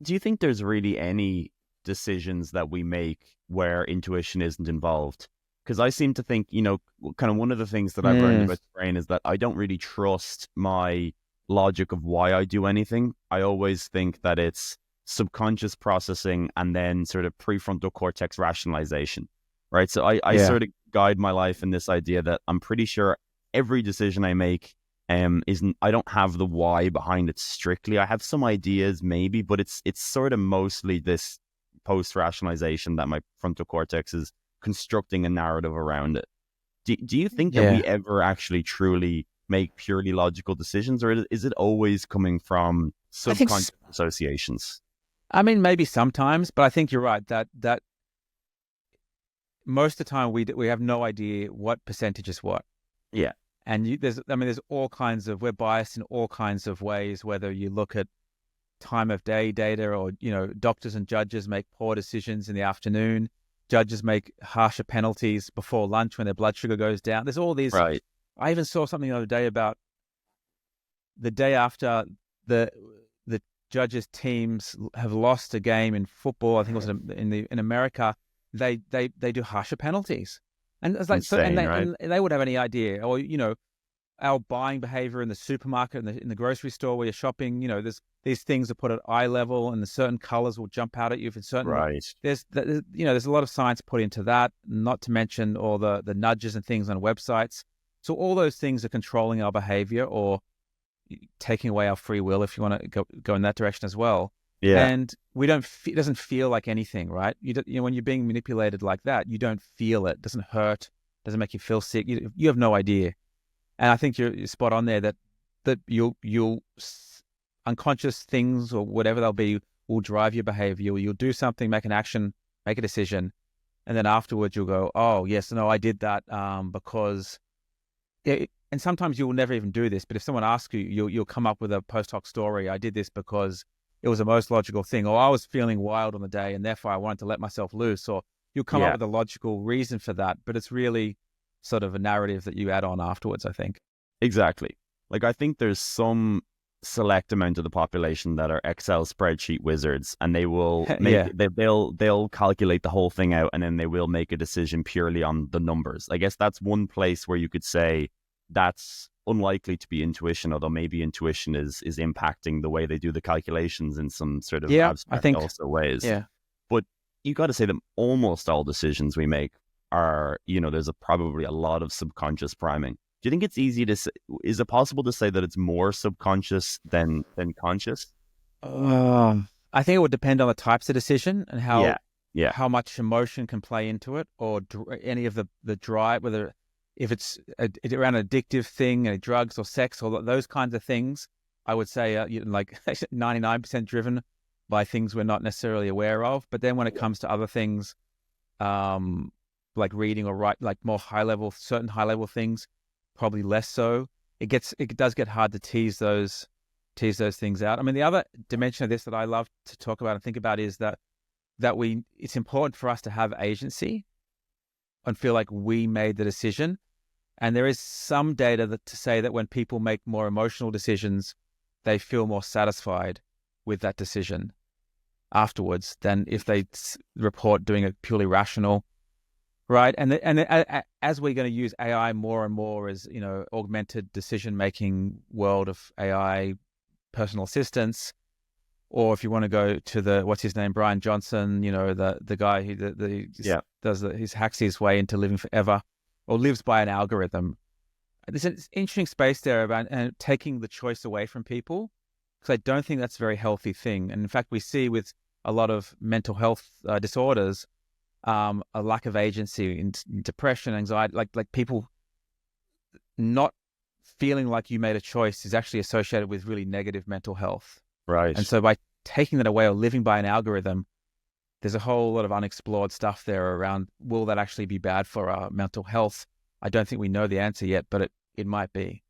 Do you think there's really any decisions that we make where intuition isn't involved? Because I seem to think, kind of one of the things that I've learned about the brain is that I don't really trust my logic of why I do anything. I always think that it's subconscious processing and then sort of prefrontal cortex rationalization, right? So I sort of guide my life in this idea that I'm pretty sure every decision I make I don't have the why behind it strictly. I have some ideas maybe, but it's sort of mostly this post-rationalization that my frontal cortex is constructing a narrative around it. Do you think that we ever actually truly make purely logical decisions, or is it always coming from subconscious associations? I mean, maybe sometimes, but I think you're right that most of the time we have no idea what percentage is what. Yeah. And there's all kinds of, we're biased in all kinds of ways, whether you look at time of day data or, doctors and judges make poor decisions in the afternoon. Judges make harsher penalties before lunch when their blood sugar goes down. There's all these. Right. I even saw something the other day about the day after the judges' teams have lost a game in football. I think it was in America. They do harsher penalties, and it's like insane, and they would have any idea, or our buying behavior in the supermarket, in the grocery store where you're shopping. There's these things are put at eye level, and the certain colors will jump out at you for certain. Right. There's a lot of science put into that. Not to mention all the nudges and things on websites. So all those things are controlling our behavior or taking away our free will, if you want to go in that direction as well. Yeah. And it doesn't feel like anything, right? When you're being manipulated like that, you don't feel it. It doesn't hurt. Doesn't make you feel sick. You have no idea. And I think you're spot on there that you'll unconscious things or whatever they'll be will drive your behavior. You'll do something, make an action, make a decision, and then afterwards you'll go, oh yes, no, I did that because. And sometimes you will never even do this, but if someone asks you, you'll come up with a post hoc story. I did this because it was the most logical thing, or I was feeling wild on the day and therefore I wanted to let myself loose, or you'll come up with a logical reason for that, but it's really sort of a narrative that you add on afterwards, I think. Exactly. Like, I think there's some select amount of the population that are Excel spreadsheet wizards, and they will they'll calculate the whole thing out, and then they will make a decision purely on the numbers. I guess that's one place where you could say that's unlikely to be intuition, although maybe intuition is impacting the way they do the calculations in some sort of abstract also ways. Yeah. But you got to say that almost all decisions we make are, there's probably a lot of subconscious priming. Do you think it's easy to say, is it possible to say that it's more subconscious than conscious? I think it would depend on the types of decision and how much emotion can play into it, or any of the drive, whether if it's around an addictive thing, drugs or sex or those kinds of things. I would say like 99% driven by things we're not necessarily aware of. But then when it comes to other things, like reading or write, like more certain high level things, probably less so. It does get hard to tease those things out. I mean, the other dimension of this that I love to talk about and think about is that it's important for us to have agency and feel like we made the decision. And there is some data to say that when people make more emotional decisions, they feel more satisfied with that decision afterwards than if they report doing it purely rational. Right. And as we're going to use AI more and more as, augmented decision-making world of AI personal assistants, or if you want to go to what's his name, Brian Johnson, the guy who he hacks his way into living forever or lives by an algorithm. There's an interesting space there about taking the choice away from people, because I don't think that's a very healthy thing. And in fact, we see with a lot of mental health disorders, a lack of agency in depression, anxiety, like people not feeling like you made a choice is actually associated with really negative mental health. Right. And so by taking that away or living by an algorithm, there's a whole lot of unexplored stuff there around, will that actually be bad for our mental health? I don't think we know the answer yet, but it might be.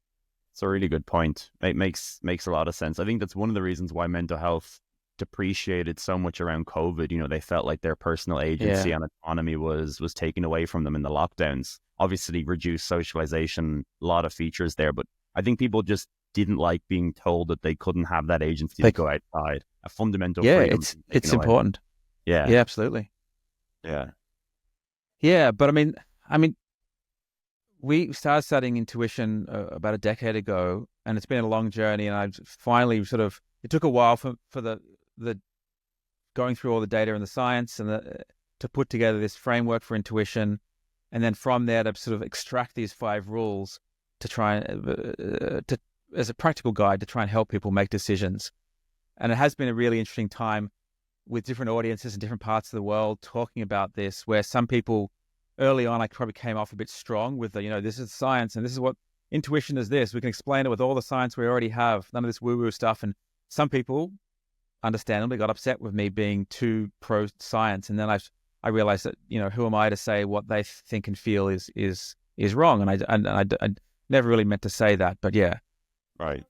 It's a really good point. It makes a lot of sense. I think that's one of the reasons why mental health depreciated so much around COVID. They felt like their personal agency and autonomy was taken away from them in the lockdowns. Obviously reduced socialization, a lot of features there, but I think people just didn't like being told that they couldn't have that agency to go outside. A fundamental freedom. It's important. Yeah, absolutely. Yeah, but I mean, we started studying intuition about a decade ago, and it's been a long journey. And I've finally it took a while for the going through all the data and the science and to put together this framework for intuition, and then from there to sort of extract these 5 rules to try to as a practical guide to try and help people make decisions. And it has been a really interesting time with different audiences in different parts of the world talking about this, where some people early on, I probably came off a bit strong with the, this is science and this is what intuition is this. We can explain it with all the science we already have, none of this woo-woo stuff. And some people, understandably, got upset with me being too pro-science. And then I realized that, who am I to say what they think and feel is wrong? And I never really meant to say that, but yeah. Right.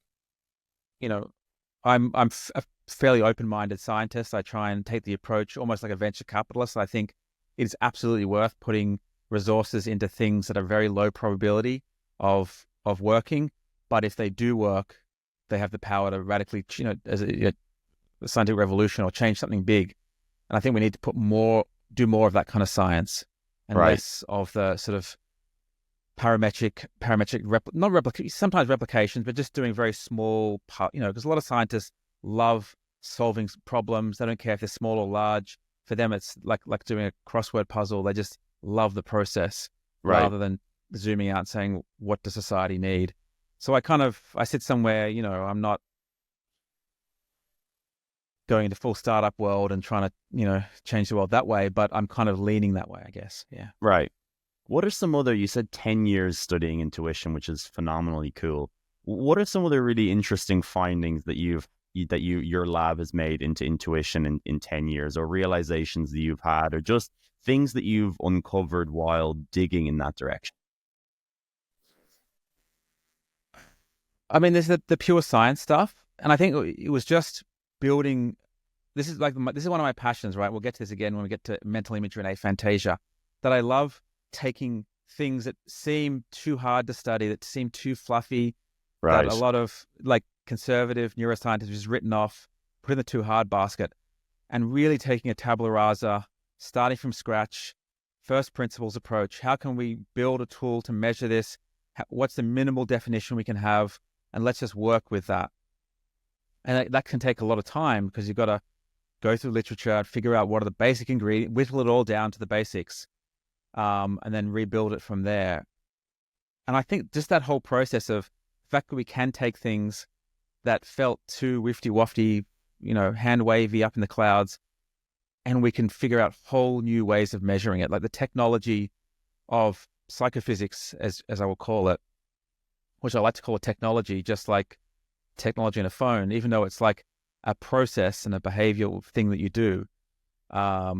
I'm a fairly open-minded scientist. I try and take the approach almost like a venture capitalist. I think it's absolutely worth putting resources into things that are very low probability of working. But if they do work, they have the power to radically, as a scientific revolution or change something big. And I think we need to do more of that kind of science and less of the sort of parametric, sometimes replications, but just doing very small part, because a lot of scientists love solving problems. They don't care if they're small or large. For them, it's like doing a crossword puzzle. They just love the process rather than zooming out and saying, what does society need? So I sit somewhere, I'm not going into full startup world and trying to, change the world that way, but I'm kind of leaning that way, I guess. Yeah. Right. What are some other, you said 10 years studying intuition, which is phenomenally cool. What are some of the really interesting findings that your lab has made into intuition in 10 years, or realizations that you've had, or just things that you've uncovered while digging in that direction? I mean, there's the pure science stuff. And I think it was just building, this is one of my passions, right? We'll get to this again when we get to mental imagery and aphantasia, that I love taking things that seem too hard to study, that seem too fluffy, that a lot of conservative neuroscientists just written off, put in the too hard basket, and really taking a tabula rasa, starting from scratch, first principles approach. How can we build a tool to measure this? What's the minimal definition we can have? And let's just work with that. And that can take a lot of time because you've got to go through literature and figure out what are the basic ingredients, whittle it all down to the basics, and then rebuild it from there. And I think just that whole process of the fact that we can take things that felt too wifty-wafty, hand wavy up in the clouds, and we can figure out whole new ways of measuring it, like the technology of psychophysics, as I will call it, which I like to call a technology, just like technology in a phone, even though it's like a process and a behavioral thing that you do. I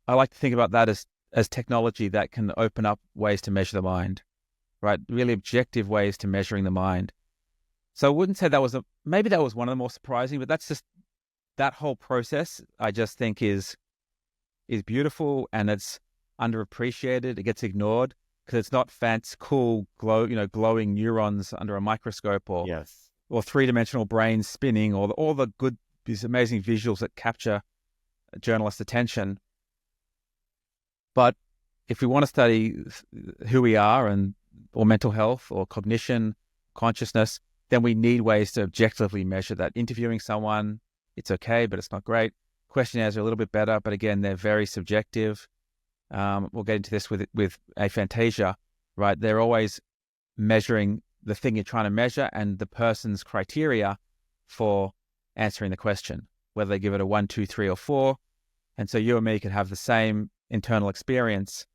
like to think about that as technology that can open up ways to measure the mind, right? Really objective ways to measuring the mind. So I wouldn't say maybe that was one of the more surprising, but that's just that whole process. I just think is beautiful, and it's underappreciated. It gets ignored because it's not fancy, cool, glowing neurons under a microscope or three-dimensional brains spinning or all the good, these amazing visuals that capture a journalist's attention. But if we want to study who we are or mental health or cognition, consciousness, then we need ways to objectively measure that. Interviewing someone, it's okay, but it's not great. Questionnaires are a little bit better, but again, they're very subjective. We'll get into this with aphantasia, right? They're always measuring the thing you're trying to measure and the person's criteria for answering the question, whether they give it a 1, 2, 3, or 4. And so you and me could have the same internal experience,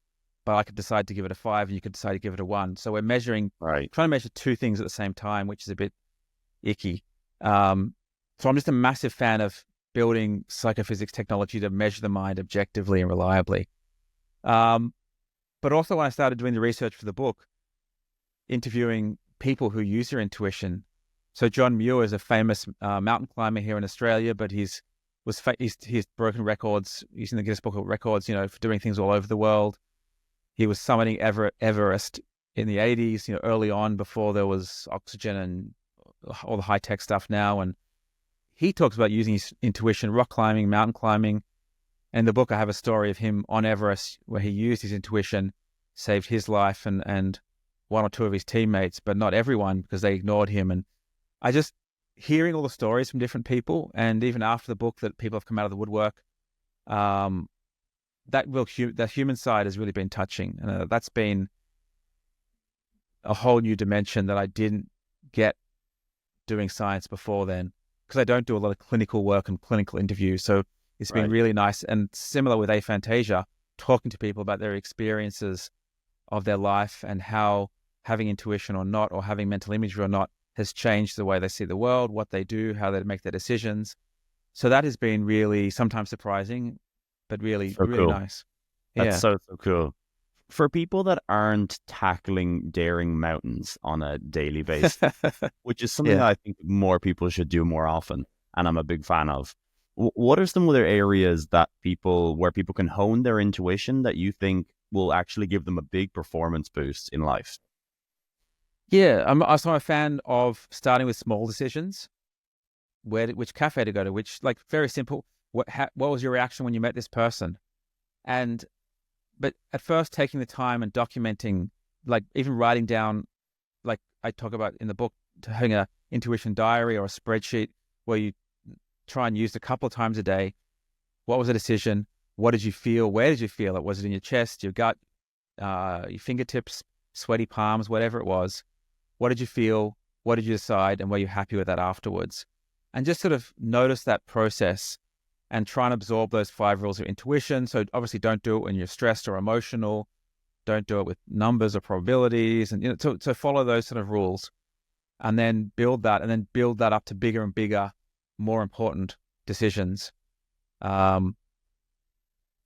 but I could decide to give it a 5 and you could decide to give it a 1. So we're trying to measure two things at the same time, which is a bit icky. So I'm just a massive fan of building psychophysics technology to measure the mind objectively and reliably. But also when I started doing the research for the book, interviewing people who use their intuition. So John Muir is a famous mountain climber here in Australia, but he's broken records. He's in the Guinness Book of Records, for doing things all over the world. He was summiting Everest in the 80s, early on before there was oxygen and all the high-tech stuff now. And he talks about using his intuition, rock climbing, mountain climbing. In the book, I have a story of him on Everest where he used his intuition, saved his life and one or two of his teammates, but not everyone because they ignored him. And I just hearing all the stories from different people, and even after the book that people have come out of the woodwork, that human side has really been touching. And that's been a whole new dimension that I didn't get doing science before then, because I don't do a lot of clinical work and clinical interviews. So It's been really nice. And similar with aphantasia, talking to people about their experiences of their life and how having intuition or not, or having mental imagery or not, has changed the way they see the world, what they do, how they make their decisions. So that has been really sometimes surprising, but really, So really cool. nice. That's Yeah. so cool. For people that aren't tackling daring mountains on a daily basis, which is something Yeah. that I think more people should do more often, and I'm a big fan of, what are some other areas where people can hone their intuition that you think will actually give them a big performance boost in life? Yeah. I'm also a fan of starting with small decisions. Which cafe to go to, which, like, very simple. What was your reaction when you met this person? But at first, taking the time and documenting, like even writing down, like I talk about in the book, to having a intuition diary or a spreadsheet where you try and use a couple of times a day. What was the decision? What did you feel? Where did you feel it? Was it in your chest, your gut, your fingertips, sweaty palms, whatever it was? What did you feel? What did you decide? And were you happy with that afterwards? And just sort of notice that process and try and absorb those 5 rules of intuition. So obviously don't do it when you're stressed or emotional. Don't do it with numbers or probabilities. And so follow those sort of rules and then build that up to bigger and bigger, more important decisions. Also,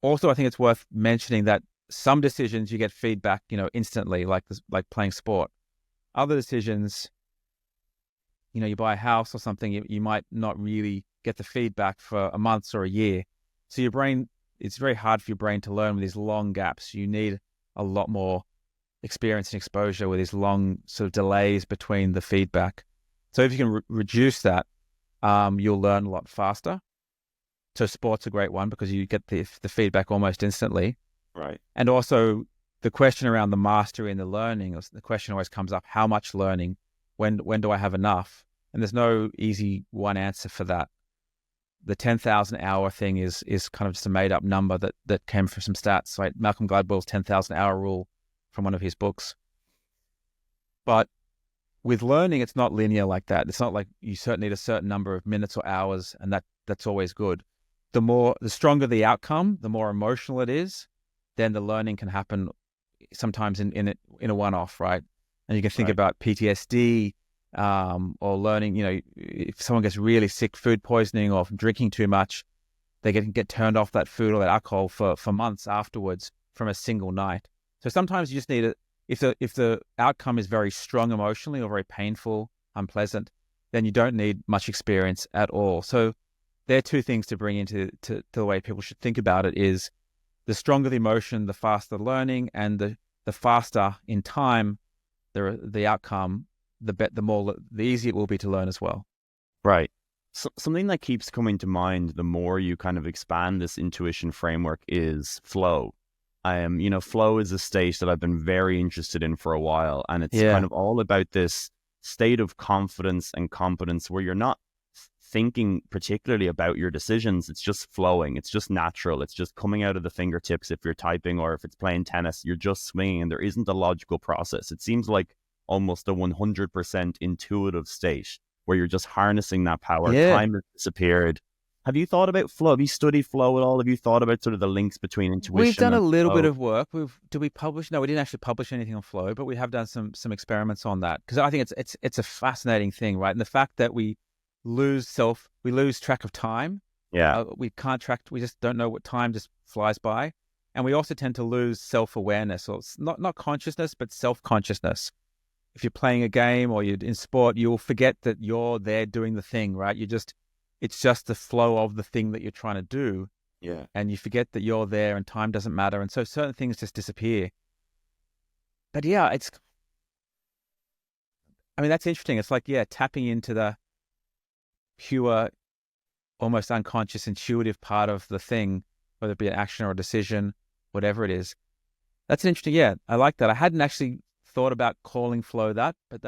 I think it's worth mentioning that some decisions you get feedback, instantly, like playing sport. Other decisions, you buy a house or something, you might not really get the feedback for a month or a year. So your brain, it's very hard for your brain to learn with these long gaps. You need a lot more experience and exposure with these long sort of delays between the feedback. So if you can reduce that, you'll learn a lot faster. So sport's a great one because you get the feedback almost instantly. Right. And also the question around the mastery and the learning, the question always comes up, how much learning? When do I have enough? And there's no easy one answer for that. The 10,000 hour thing is kind of just a made up number that came from some stats, like Malcolm Gladwell's 10,000 hour rule from one of his books. But with learning, it's not linear like that. It's not like you certainly need a certain number of minutes or hours, and that's always good. The stronger the outcome, the more emotional it is, then the learning can happen sometimes in a one-off, right? And you can think about PTSD, or learning, if someone gets really sick, food poisoning, or from drinking too much, they get turned off that food or that alcohol for months afterwards from a single night. So sometimes you just need if the outcome is very strong emotionally or very painful, unpleasant, then you don't need much experience at all. So there are 2 things to bring into the way people should think about it: is the stronger the emotion, the faster the learning, and the faster in time the outcome, the easier it will be to learn as well. Right. So, something that keeps coming to mind the more you kind of expand this intuition framework is flow. Flow is a state that I've been very interested in for a while, and it's kind of all about this state of confidence and competence where you're not thinking particularly about your decisions. It's just flowing. It's just natural. It's just coming out of the fingertips. If you're typing or if it's playing tennis, you're just swinging and there isn't a logical process. It seems like almost a 100% intuitive state where you're just harnessing that power. Time has disappeared. Have you thought about flow? Have you studied flow at all? Have you thought about sort of the links between intuition? We've done a little flow? bit of work. Did we publish? No, we didn't actually publish anything on flow, but we have done some experiments on that, because I think it's a fascinating thing, right? And the fact that we lose track of time. Yeah. We can't track. We just don't know what time just flies by, and we also tend to lose self-awareness, or not consciousness, but self-consciousness. If you're playing a game or you're in sport, you'll forget that you're there doing the thing, right? It's just the flow of the thing that you're trying to do. Yeah. And you forget that you're there and time doesn't matter. And so certain things just disappear. But yeah, that's interesting. It's like, tapping into the pure, almost unconscious, intuitive part of the thing, whether it be an action or a decision, whatever it is. That's an interesting, I like that. I hadn't actually thought about calling flow that, but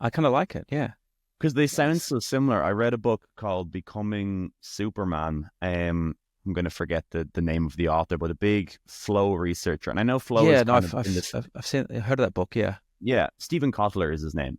I kind of like it, because they sound so similar. I read a book called Becoming Superman. I'm going to forget the name of the author, but a big flow researcher. And I know flow is I've heard of that book, Stephen Kotler is his name.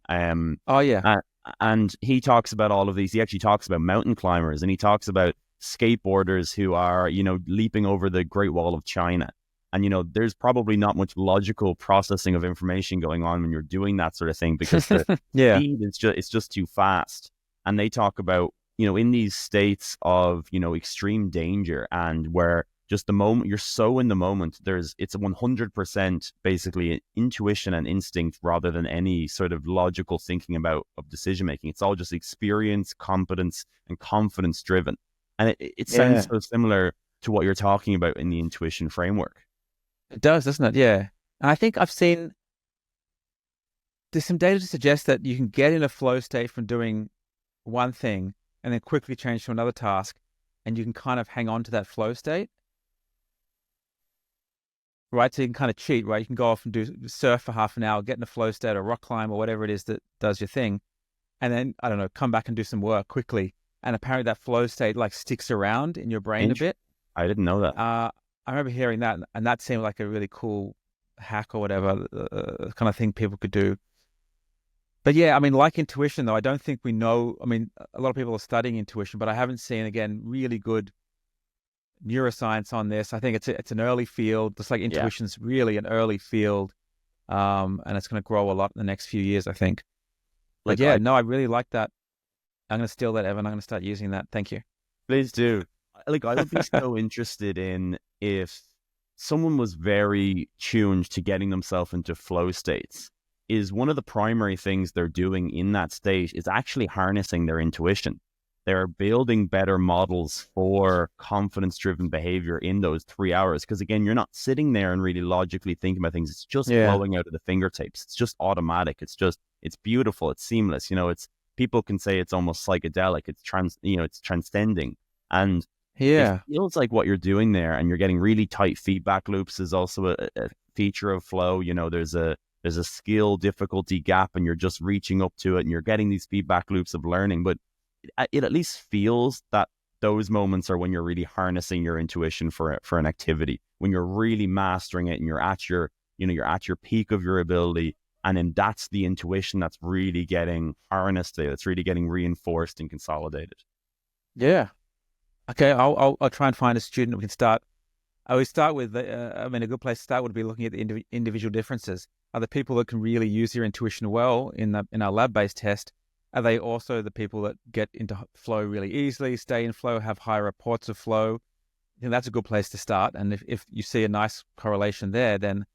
Oh yeah. Uh, and he talks about all of these. He actually talks about mountain climbers, and he talks about skateboarders who are, leaping over the Great Wall of China. And, there's probably not much logical processing of information going on when you're doing that sort of thing, because the Yeah. speed it's just too fast. And they talk about, in these states of, extreme danger, and where just the moment you're so in the moment, it's 100% basically intuition and instinct rather than any sort of logical thinking of decision making. It's all just experience, competence, and confidence driven. And it sounds so similar to what you're talking about in the intuition framework. It does, doesn't it? Yeah. And I think there's some data to suggest that you can get in a flow state from doing one thing and then quickly change to another task, and you can kind of hang on to that flow state. Right, so you can kind of cheat, right? You can go off and do surf for half an hour, get in a flow state or rock climb or whatever it is that does your thing, and then, I don't know, come back and do some work quickly. And apparently that flow state like sticks around in your brain a bit. I didn't know that. I remember hearing that, and that seemed like a really cool hack or whatever, kind of thing people could do. But yeah, I mean, like intuition though, I don't think we know. I mean, a lot of people are studying intuition, but I haven't seen, again, really good neuroscience on this. I think it's an early field, just like intuition's really an early field, and it's going to grow a lot in the next few years, I think. But I really like that. I'm going to steal that, Evan. I'm going to start using that. Thank you. Please do. I would be so interested in if someone was very tuned to getting themselves into flow states. Is one of the primary things they're doing in that state is actually harnessing their intuition. They're building better models for confidence-driven behavior in those 3 hours. Because again, you're not sitting there and really logically thinking about things. It's just flowing out of the fingertips. It's just automatic. It's beautiful. It's seamless. People can say it's almost psychedelic. It's transcending. And it feels like what you're doing there, and you're getting really tight feedback loops is also a feature of flow. There's a skill difficulty gap, and you're just reaching up to it, and you're getting these feedback loops of learning. But it at least feels that those moments are when you're really harnessing your intuition for an activity, when you're really mastering it, and you're at your peak of your ability, and then that's the intuition that's really getting harnessed, that's really getting reinforced and consolidated. Yeah. Okay, I'll try and find a student we can start. I always start with a good place to start would be looking at the individual differences. Are the people that can really use their intuition well in our lab-based test? Are they also the people that get into flow really easily, stay in flow, have high reports of flow? I think that's a good place to start. And if you see a nice correlation there, then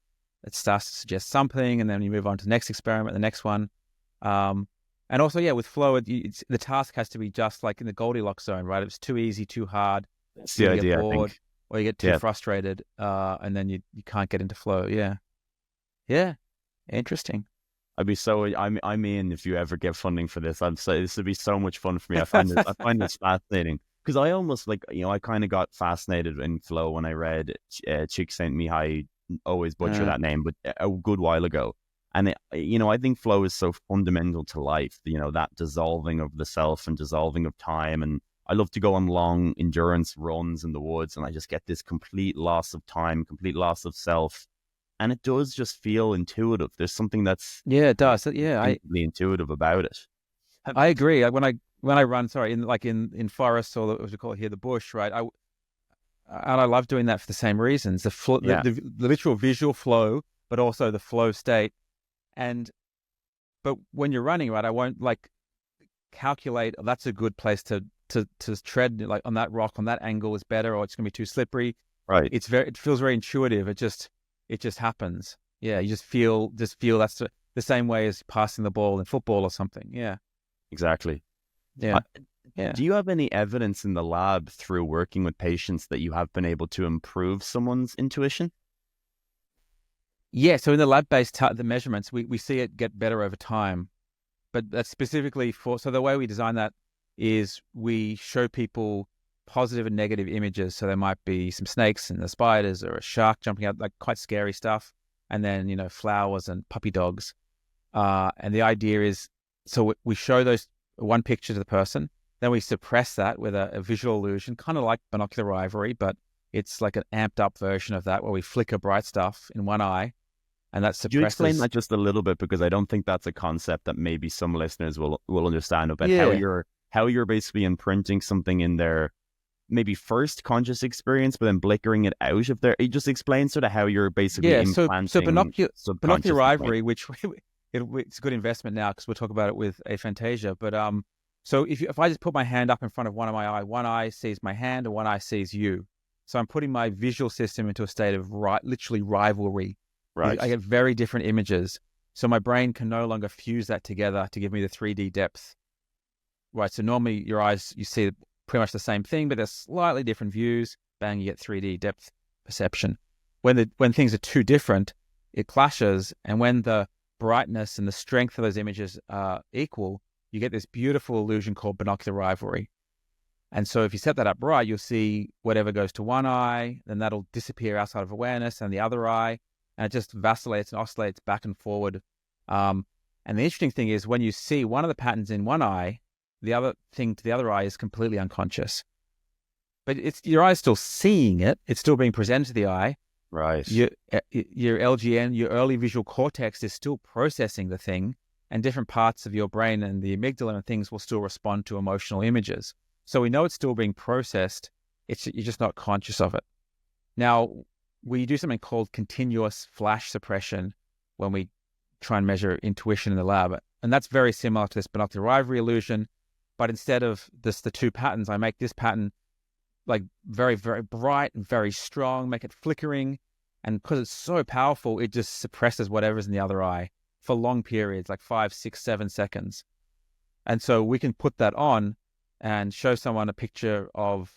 it starts to suggest something, and then you move on to the next experiment, the next one. And also, with flow, the task has to be just like in the Goldilocks zone, right? If it's too easy, too hard, that's the idea, get bored, I think. Or you get too frustrated, and then you can't get into flow. Yeah, interesting. I'm in if you ever get funding for this. I'd say this would be so much fun for me. I find this fascinating, because I almost I kind of got fascinated in flow when I read Csikszentmihalyi, always butcher that name, but a good while ago. And I think flow is so fundamental to life, that dissolving of the self and dissolving of time. And I love to go on long endurance runs in the woods, and I just get this complete loss of time, complete loss of self. And it does just feel intuitive. There's something that's it does. Deeply intuitive about it. I agree. When I run, in forests, or as we call it here, the bush, right? I love doing that for the same reasons. The literal visual flow, but also the flow state. But when you're running, right, I won't calculate, that's a good place to tread, like on that rock, on that angle is better, or it's going to be too slippery. Right. It feels very intuitive. It just happens. Yeah, you just feel that's the same way as passing the ball in football or something. Yeah, exactly. Yeah. Do you have any evidence in the lab through working with patients that you have been able to improve someone's intuition? Yeah, so in the lab-based the measurements, we see it get better over time. But that's specifically so the way we design that is we show people positive and negative images. So there might be some snakes and the spiders, or a shark jumping out, like quite scary stuff. And then, flowers and puppy dogs. And the idea is, so we show those one picture to the person, then we suppress that with a visual illusion, kind of like binocular rivalry, but it's like an amped up version of that, where we flicker bright stuff in one eye. and that Could you explain suppresses. that just a little bit, because I don't think that's a concept that maybe some listeners will understand about Yeah, how you're basically imprinting something in their maybe first conscious experience, but then blickering it out of there. It just explains sort of how you're basically yeah. So implanting binocular subconscious memory. rivalry, which it's a good investment now because we'll talk about it with aphantasia. But so if I just put my hand up in front of one eye sees my hand and one eye sees you. So I'm putting my visual system into a state of literally rivalry. Right. I get very different images. So my brain can no longer fuse that together to give me the 3D depth. Right. So normally your eyes, you see pretty much the same thing, but there's slightly different views. Bang, you get 3D depth perception. When things are too different, it clashes. And when the brightness and the strength of those images are equal, you get this beautiful illusion called binocular rivalry. And so if you set that up right, you'll see whatever goes to one eye, then that'll disappear outside of awareness, and the other eye, and it just vacillates and oscillates back and forward. And the interesting thing is when you see one of the patterns in one eye, the other thing to the other eye is completely unconscious. But your eye's still seeing it. It's still being presented to the eye. Right. Your LGN, your early visual cortex, is still processing the thing, and different parts of your brain and the amygdala and things will still respond to emotional images. So we know it's still being processed. You're just not conscious of it. Now, we do something called continuous flash suppression when we try and measure intuition in the lab. And that's very similar to this binocular rivalry illusion. But instead of the two patterns, I make this pattern like very, very bright and very strong, make it flickering. And because it's so powerful, it just suppresses whatever's in the other eye for long periods, like 5, 6, 7 seconds. And so we can put that on and show someone a picture of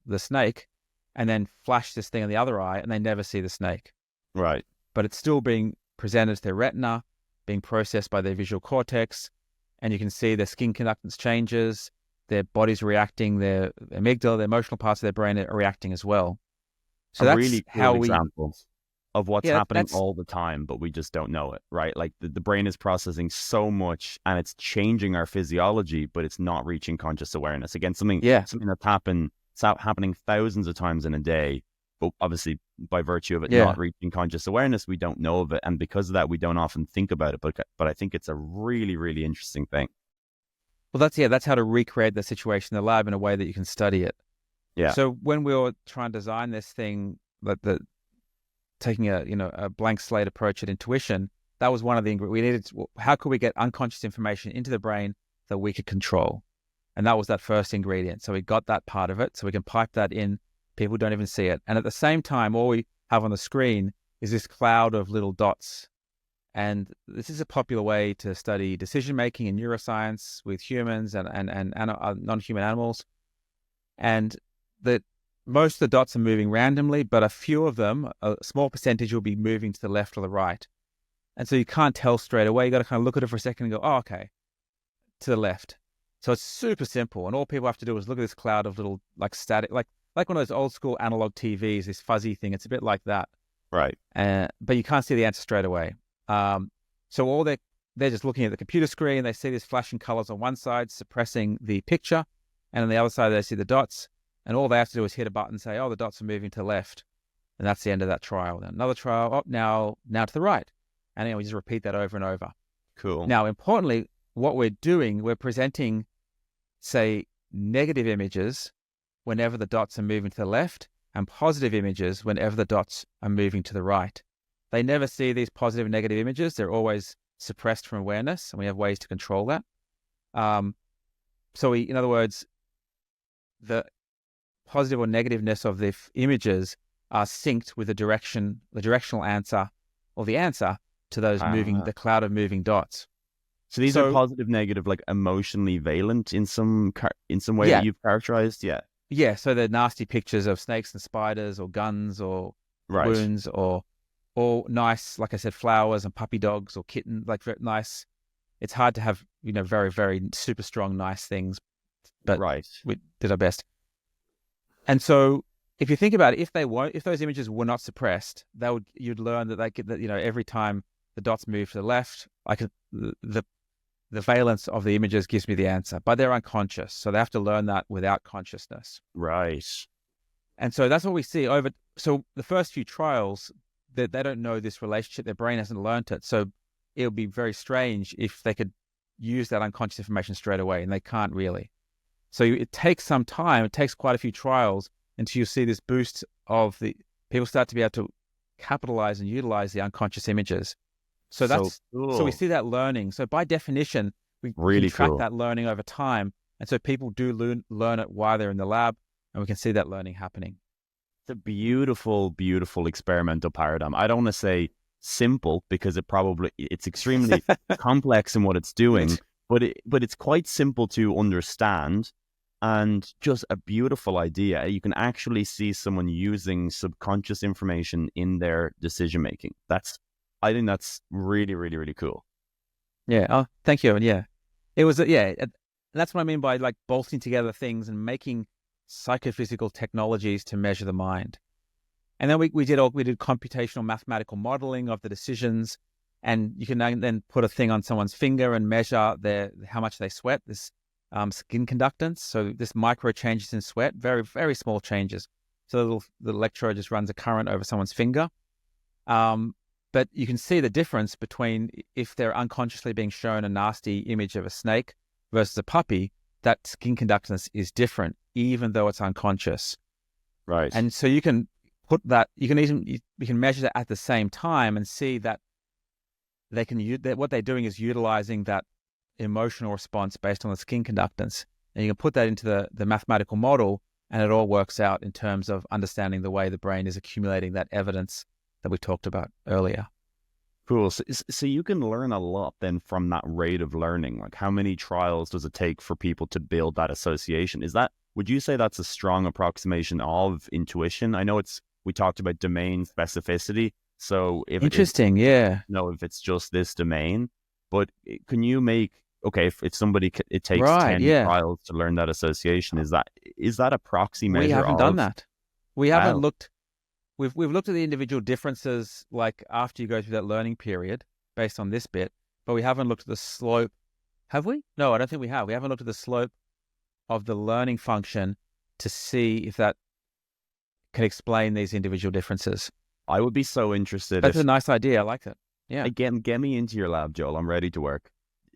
the snake and then flash this thing in the other eye, and they never see the snake. Right. But it's still being presented to their retina, being processed by their visual cortex, and you can see their skin conductance changes, their body's reacting, their amygdala, the emotional parts of their brain are reacting as well. So that's really cool how examples of what's happening that's all the time, but we just don't know it, right? Like the brain is processing so much and it's changing our physiology, but it's not reaching conscious awareness. Again, something that's happening thousands of times in a day, but obviously by virtue of it not reaching conscious awareness, we don't know of it. And because of that, we don't often think about it. But I think it's a really, really interesting thing. Well, that's how to recreate the situation in the lab in a way that you can study it. Yeah. So when we were trying to design this thing, taking a blank slate approach at intuition, that was one of the ingredients. We needed. How could we get unconscious information into the brain that we could control? And that was that first ingredient. So we got that part of it, so we can pipe that in. People don't even see it. And at the same time, all we have on the screen is this cloud of little dots. And this is a popular way to study decision-making in neuroscience with humans and non-human animals. And that most of the dots are moving randomly, but a few of them, a small percentage, will be moving to the left or the right. And so you can't tell straight away. You got to kind of look at it for a second and go, oh, okay, to the left. So it's super simple. And all people have to do is look at this cloud of little, like static, like one of those old school analog TVs, this fuzzy thing. It's a bit like that. Right. But you can't see the answer straight away. So all they're just looking at the computer screen. They see these flashing colors on one side, suppressing the picture. And on the other side, they see the dots. And all they have to do is hit a button and say, oh, the dots are moving to the left. And that's the end of that trial. Then another trial, oh, now to the right. And we just repeat that over and over. Cool. Now, importantly, what we're doing, we're presenting, say, negative images whenever the dots are moving to the left and positive images whenever the dots are moving to the right. They never see these positive and negative images. They're always suppressed from awareness, and we have ways to control that. So in other words, the positive or negativeness of the images are synced with the directional answer or the answer to those the cloud of moving dots. So these are positive, negative, like emotionally valent in some way that you've characterized? Yeah. Yeah, so they're nasty pictures of snakes and spiders or guns or wounds or nice, like I said, flowers and puppy dogs or kittens, like very nice. It's hard to have, very, very super strong, nice things, but we did our best. And so if you think about it, if those images were not suppressed, you'd learn that every time the dots move to the left, the valence of the images gives me the answer, but they're unconscious. So they have to learn that without consciousness. Right. And so that's what we see so the first few trials, they don't know this relationship. Their brain hasn't learned it. So it would be very strange if they could use that unconscious information straight away, and they can't really. So it takes some time. It takes quite a few trials until you see this boost of the people start to be able to capitalize and utilize the unconscious images. So that's cool. So we see that learning. So by definition, we Really can track cool. that learning over time. And so people do learn it while they're in the lab, and we can see that learning happening. It's a beautiful, beautiful experimental paradigm. I don't want to say simple because it's extremely complex in what it's doing, but it's quite simple to understand and just a beautiful idea. You can actually see someone using subconscious information in their decision making. I think that's really, really, really cool. Yeah. Oh, thank you. And yeah, it was, that's what I mean by like bolting together things and making psychophysical technologies to measure the mind. And then we did computational mathematical modeling of the decisions, and you can then put a thing on someone's finger and measure how much they sweat, this skin conductance. So this micro changes in sweat, very, very small changes. So the electrode just runs a current over someone's finger. But you can see the difference between if they're unconsciously being shown a nasty image of a snake versus a puppy, that skin conductance is different, even though it's unconscious. Right. And so you can put that, you can measure that at the same time and see that what they're doing is utilizing that emotional response based on the skin conductance. And you can put that into the mathematical model, and it all works out in terms of understanding the way the brain is accumulating that evidence that we talked about earlier. Cool. So you can learn a lot then from that rate of learning. Like, how many trials does it take for people to build that association? Would you say that's a strong approximation of intuition? I know we talked about domain specificity. So if it's just this domain, but can you make, if somebody, it takes 10 trials to learn that association, is that a proxy measure? We haven't done that. We haven't looked. We've looked at the individual differences, like after you go through that learning period based on this bit, but we haven't looked at the slope. Have we? No, I don't think we have. We haven't looked at the slope of the learning function to see if that can explain these individual differences. I would be so interested. That's a nice idea. I like that. Yeah. Again, get me into your lab, Joel. I'm ready to work.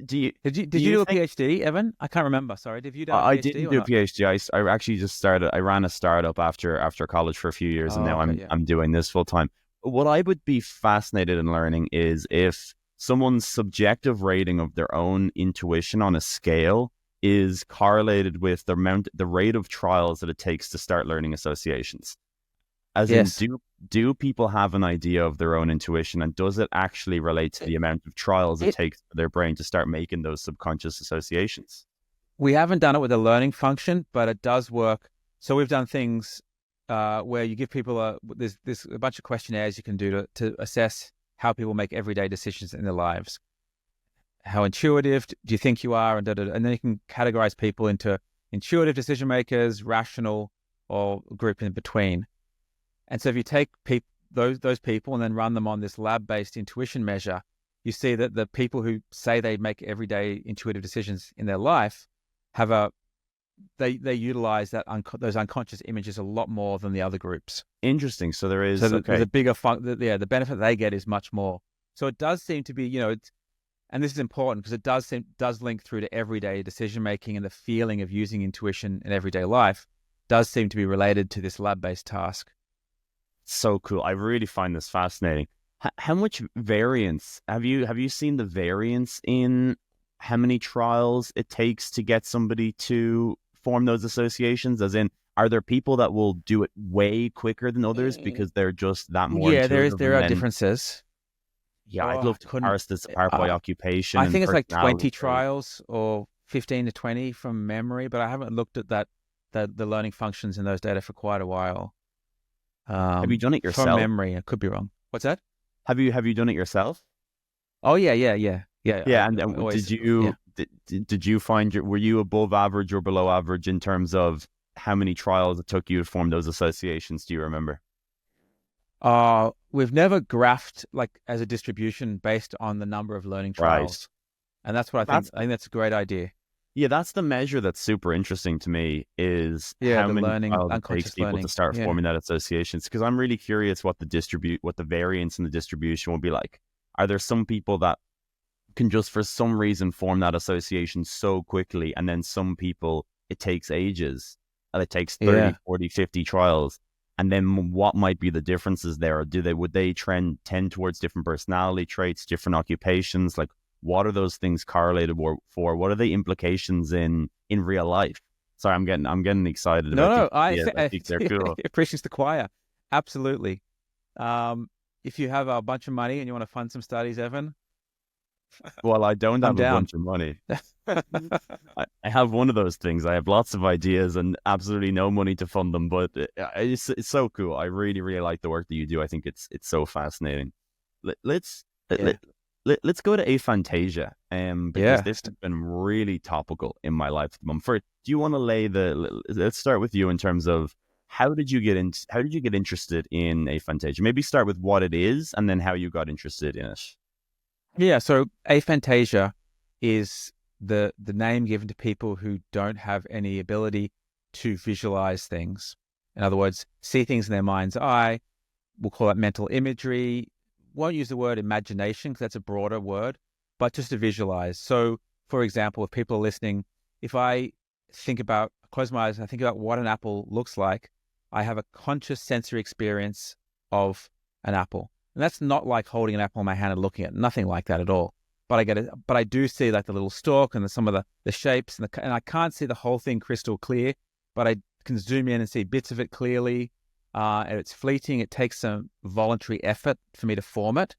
Did you do a PhD, Evan? I can't remember. Sorry. Did you do a PhD? I didn't do a PhD. I actually just started. I ran a startup after college for a few years, and now I'm doing this full time. What I would be fascinated in learning is if someone's subjective rating of their own intuition on a scale is correlated with the rate of trials that it takes to start learning associations. As in, do people have an idea of their own intuition, and does it actually relate to the amount of trials it takes for their brain to start making those subconscious associations? We haven't done it with a learning function, but it does work. So we've done things where you give people there's a bunch of questionnaires you can do to assess how people make everyday decisions in their lives. How intuitive do you think you are? And then you can categorize people into intuitive decision makers, rational, or group in between. And so if you take those people and then run them on this lab-based intuition measure, you see that the people who say they make everyday intuitive decisions in their life they utilize those unconscious images a lot more than the other groups. Interesting. So there is there's a bigger the benefit they get is much more. So it does seem to be, and this is important because it does link through to everyday decision making, and the feeling of using intuition in everyday life does seem to be related to this lab-based task. So cool. I really find this fascinating. How much variance have you seen the variance in how many trials it takes to get somebody to form those associations? As in, are there people that will do it way quicker than others because they're just that more? Yeah, there are differences. Yeah, I'd love to parse this apart by occupation. I think it's like 20 trials or 15 to 20 from memory, but I haven't looked at the learning functions in those data for quite a while. Have you done it yourself? From memory, I could be wrong. What's that? Have you done it yourself? Oh yeah. And did you find were you above average or below average in terms of how many trials it took you to form those associations? Do you remember? We've never graphed like as a distribution based on the number of learning trials, and that's what I think. I think that's a great idea. Yeah, that's the measure that's super interesting to me, is Yeah, how the many learning, trials it takes unconscious people to learning. start Yeah. forming that associations. Because I'm really curious what the variance in the distribution will be like. Are there some people that can just for some reason form that association so quickly, and then some people it takes ages, and it takes 30, Yeah. 40, 50 trials? And then what might be the differences there? Or would they tend towards different personality traits, different occupations? Like, what are those things correlated for? What are the implications in real life? Sorry, I'm getting excited No, about these no, I ideas. I think they're cool. preaching to the choir. Absolutely. If you have a bunch of money and you want to fund some studies, Evan, Well, I don't I'm have a down. bunch of money. I have one of those things. I have lots of ideas and absolutely no money to fund them, but it's so cool. I really, really like the work that you do. I think it's so fascinating. Let's Yeah. let's go to aphantasia, because Yeah. this has been really topical in my life at the moment. Do you want to let's start with you in terms of how did you get interested in aphantasia? Maybe start with what it is and then how you got interested in it. Yeah. So aphantasia is the name given to people who don't have any ability to visualize things. In other words, see things in their mind's eye. We'll call it mental imagery. Won't use the word imagination because that's a broader word, but just to visualize. So, for example, if people are listening, if I close my eyes, and I think about what an apple looks like, I have a conscious sensory experience of an apple. And that's not like holding an apple in my hand and looking at it, nothing like that at all. But I do see like the little stalk and some of the shapes, and I can't see the whole thing crystal clear, but I can zoom in and see bits of it clearly. And it's fleeting. It takes some voluntary effort for me to form it.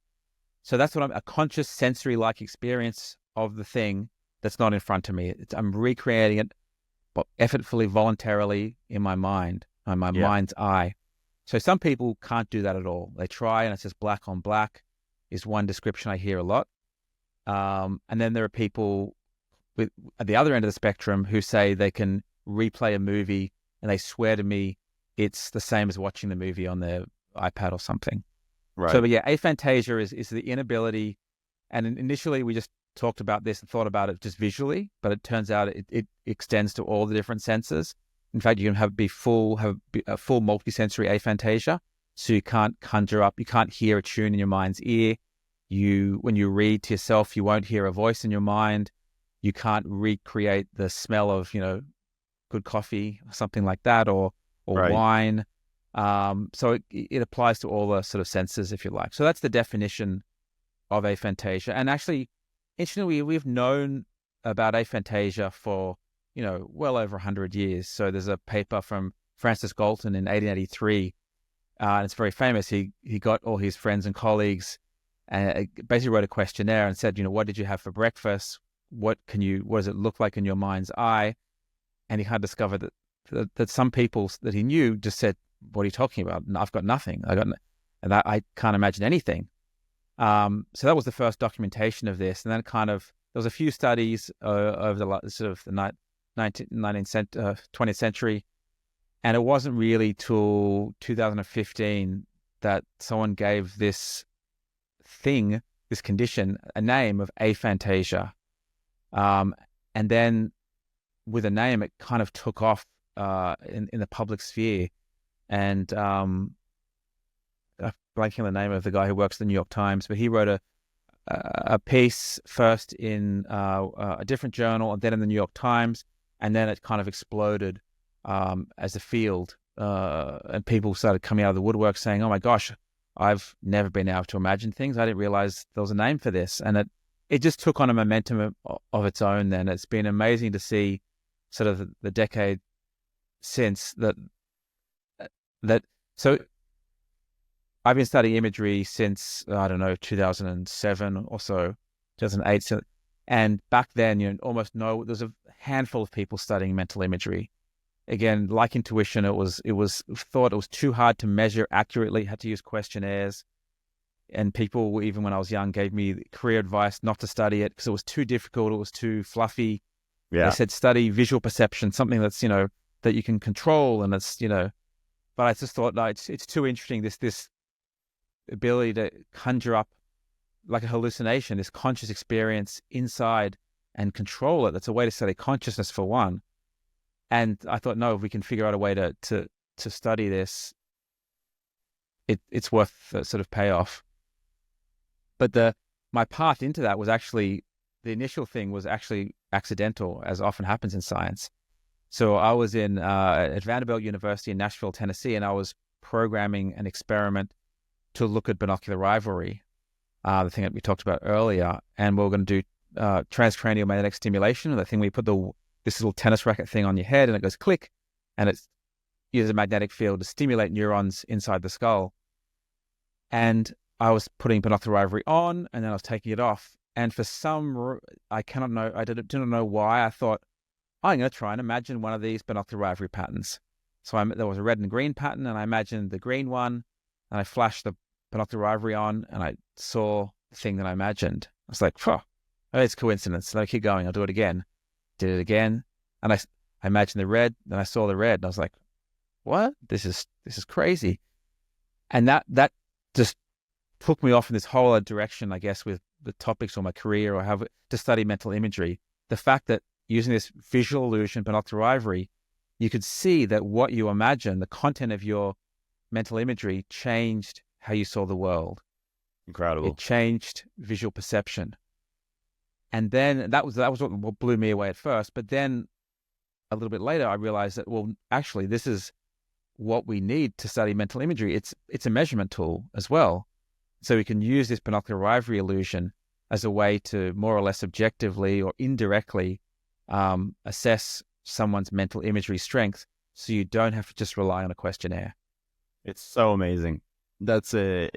So that's a conscious sensory-like experience of the thing that's not in front of me. I'm recreating it, but effortfully, voluntarily in my mind, on my mind's eye. So some people can't do that at all. They try and it's just black on black is one description I hear a lot. And then there are people at the other end of the spectrum who say they can replay a movie and they swear to me it's the same as watching the movie on their iPad or something. Right. So, but yeah, aphantasia is the inability. And initially we just talked about this and thought about it just visually, but it turns out it extends to all the different senses. In fact, you can have a full multisensory aphantasia. So you can't conjure up, you can't hear a tune in your mind's ear. When you read to yourself, you won't hear a voice in your mind. You can't recreate the smell of, good coffee or something like that, or Right. wine. So it applies to all the sort of senses, if you like. So that's the definition of aphantasia. And actually, interestingly, we've known about aphantasia for, well over 100 years. So there's a paper from Francis Galton in 1883, and it's very famous. He got all his friends and colleagues and basically wrote a questionnaire and said, what did you have for breakfast? What does it look like in your mind's eye? And he kind of discovered that some people that he knew just said, what are you talking about? I've got nothing. I can't imagine anything. So that was the first documentation of this. And then there was a few studies over the sort of the 20th century. And it wasn't really till 2015 that someone gave this condition, a name of aphantasia. And then with a name, it kind of took off in the public sphere. And I'm blanking on the name of the guy who works at the New York Times, but he wrote a piece first in a different journal and then in the New York Times, and then it kind of exploded as a field, and people started coming out of the woodwork saying, "Oh my gosh, I've never been able to imagine things. I didn't realize there was a name for this," and it just took on a momentum of its own. Then it's been amazing to see, sort of the decade since that. So I've been studying imagery since, I don't know, 2007 or so, 2008. So, and back then, almost there's a handful of people studying mental imagery. Again, like intuition, it was thought it was too hard to measure accurately, had to use questionnaires. And people, even when I was young, gave me career advice not to study it because it was too difficult, it was too fluffy. Yeah. They said study visual perception, something that's, that you can control, and it's, but I just thought, no, it's too interesting, this ability to conjure up like a hallucination, this conscious experience inside and control it. That's a way to study consciousness for one. And I thought, no, if we can figure out a way to study this, it's worth the sort of payoff. But my path into that was actually, the initial thing was actually accidental, as often happens in science. So I was at Vanderbilt University in Nashville, Tennessee, and I was programming an experiment to look at binocular rivalry, the thing that we talked about earlier. And we were going to do transcranial magnetic stimulation. The thing where you put this little tennis racket thing on your head and it goes click, and it uses a magnetic field to stimulate neurons inside the skull. And I was putting binocular rivalry on, and then I was taking it off. And for I didn't know why, I thought, I'm going to try and imagine one of these binocular rivalry patterns. So there was a red and green pattern, and I imagined the green one, and I flashed the binocular rivalry on, and I saw the thing that I imagined. I was like, oh, it's coincidence. So I keep going. I'll do it again. Did it again, and I imagined the red, then I saw the red, and I was like, what? This is crazy. And that just took me off in this whole other direction, I guess, with the topics or my career or how to study mental imagery. The fact that using this visual illusion, binocular rivalry, you could see that what you imagine, the content of your mental imagery, changed how you saw the world. Incredible. It changed visual perception. And then that was what blew me away at first. But then a little bit later, I realized that, well, actually, this is what we need to study mental imagery. It's a measurement tool as well. So we can use this binocular rivalry illusion as a way to more or less objectively or indirectly assess someone's mental imagery strength, so you don't have to just rely on a questionnaire. It's so amazing. That's a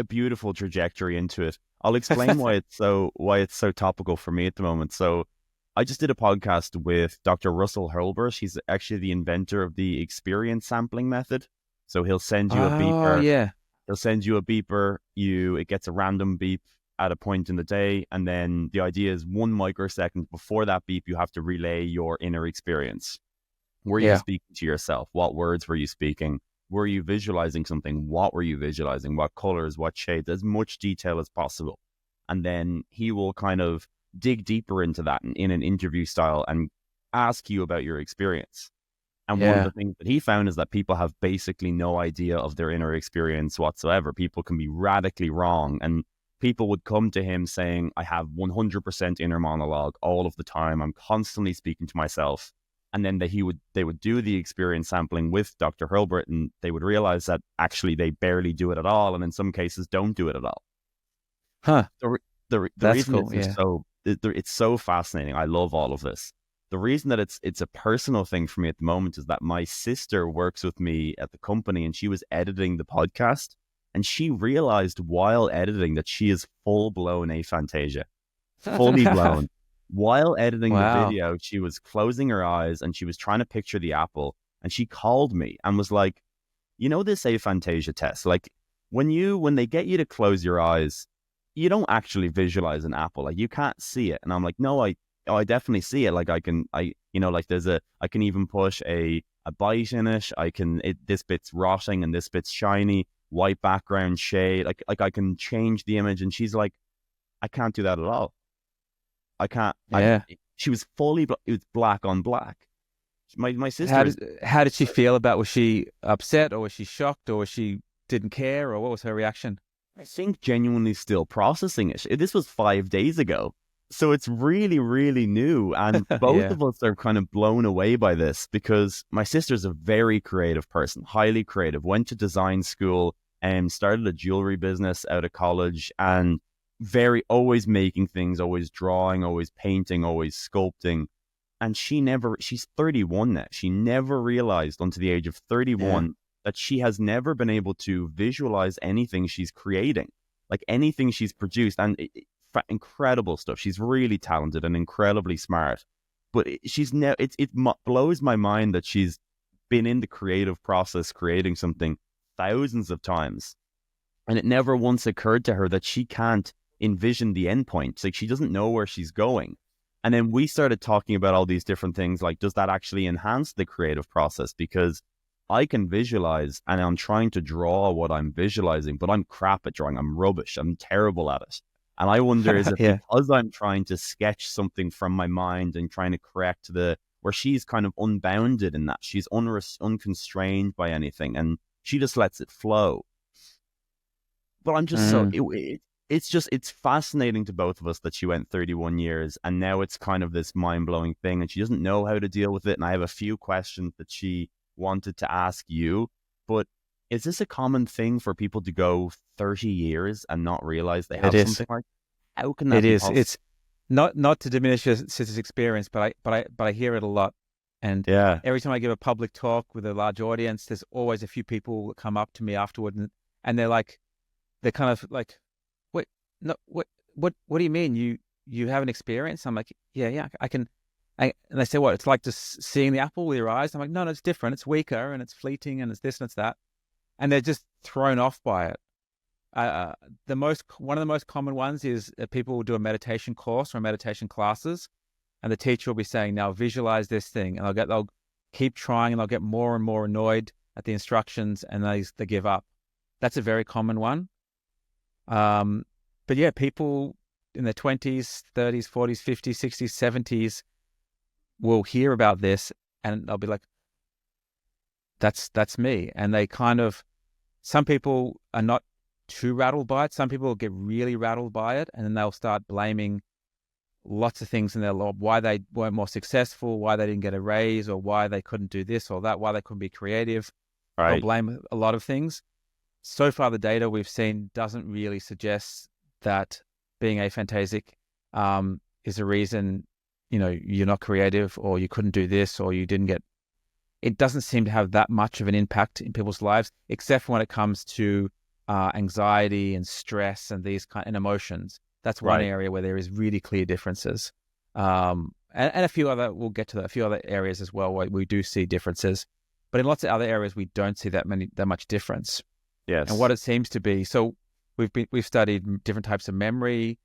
beautiful trajectory into it. I'll explain why it's so topical for me at the moment. So I just did a podcast with Dr. Russell Hurlburt. He's actually the inventor of the experience sampling method. So he'll send you a beeper. Oh, yeah. He'll send you a beeper. It gets a random beep at a point in the day. And then the idea is 1 microsecond before that beep, you have to relay your inner experience. Were you speaking to yourself? What words were you speaking? Were you visualizing something? What were you visualizing? What colors, what shades, as much detail as possible. And then he will kind of dig deeper into that in an interview style and ask you about your experience. And one of the things that he found is that people have basically no idea of their inner experience whatsoever. People can be radically wrong. And people would come to him saying, I have 100% inner monologue all of the time. I'm constantly speaking to myself. And then they would do the experience sampling with Dr. Hurlburt, and they would realize that actually they barely do it at all. And in some cases don't do it at all. Huh. The That's reason cool. it's so fascinating. I love all of this. The reason that it's a personal thing for me at the moment is that my sister works with me at the company, and she was editing the podcast, and she realized while editing that she is full-blown aphantasia, fully blown. While editing the video, she was closing her eyes and she was trying to picture the apple, and she called me and was like, this aphantasia test, like when they get you to close your eyes, you don't actually visualize an apple. Like, you can't see it. And I'm like, no, I definitely see it. Like, I can even push a bite in it. This bit's rotting and this bit's shiny, white background shade. Like I can change the image. And she's like, I can't do that at all. I can't. Yeah. She was it was black on black. My sister. How did she feel about? Was she upset, or was she shocked, or was she didn't care, or what was her reaction? I think genuinely still processing it. This was 5 days ago, so it's really, really new, and both of us are kind of blown away by this, because my sister's a very creative person, highly creative. Went to design school and started a jewelry business out of college, and always making things, always drawing, always painting, always sculpting. And she's 31 now. She never realized until the age of 31 that she has never been able to visualize anything she's creating, like anything she's produced. And incredible stuff. She's really talented and incredibly smart. But it blows my mind that she's been in the creative process, creating something thousands of times. And it never once occurred to her that she can't envision the endpoint. It's like she doesn't know where she's going. And then we started talking about all these different things, like, does that actually enhance the creative process? Because I can visualize and I'm trying to draw what I'm visualizing, but I'm crap at drawing. I'm rubbish. I'm terrible at it. And I wonder, is it Yeah. because I'm trying to sketch something from my mind and trying to correct where she's kind of unbounded in that she's unconstrained by anything and she just lets it flow. But I'm just it's fascinating to both of us that she went 31 years and now it's kind of this mind-blowing thing and she doesn't know how to deal with it. And I have a few questions that she wanted to ask you, but is this a common thing for people to go 30 years and not realize they have something like that? How can that be possible? It's not to diminish your sister's experience, but I hear it a lot. And every time I give a public talk with a large audience, there's always a few people that come up to me afterward and they're kind of like, wait, no, what do you mean? You have an experience? I'm like, yeah, I can. And they say, what? It's like just seeing the apple with your eyes. I'm like, no, it's different. It's weaker and it's fleeting and it's this and it's that. And they're just thrown off by it. One of the most common ones is people will do a meditation course or meditation classes, and the teacher will be saying, now visualize this thing, and they'll keep trying and they'll get more and more annoyed at the instructions and they give up. That's a very common one. But yeah, people in their 20s, 30s, 40s, 50s, 60s, 70s will hear about this and they'll be like, that's me. And they some people are not too rattled by it. Some people will get really rattled by it and then they'll start blaming lots of things in their life, why they weren't more successful, why they didn't get a raise, or why they couldn't do this or that, why they couldn't be creative. Right. They'll blame a lot of things. So far, the data we've seen doesn't really suggest that being aphantasic is a reason, you're not creative or you couldn't do this or you didn't get. It doesn't seem to have that much of an impact in people's lives, except for when it comes to anxiety and stress and these and emotions. That's one area where there is really clear differences. And a few other, we'll get to that, a few other areas as well where we do see differences. But in lots of other areas, we don't see that much difference. Yes. And what it seems to be, so we've studied different types of memory,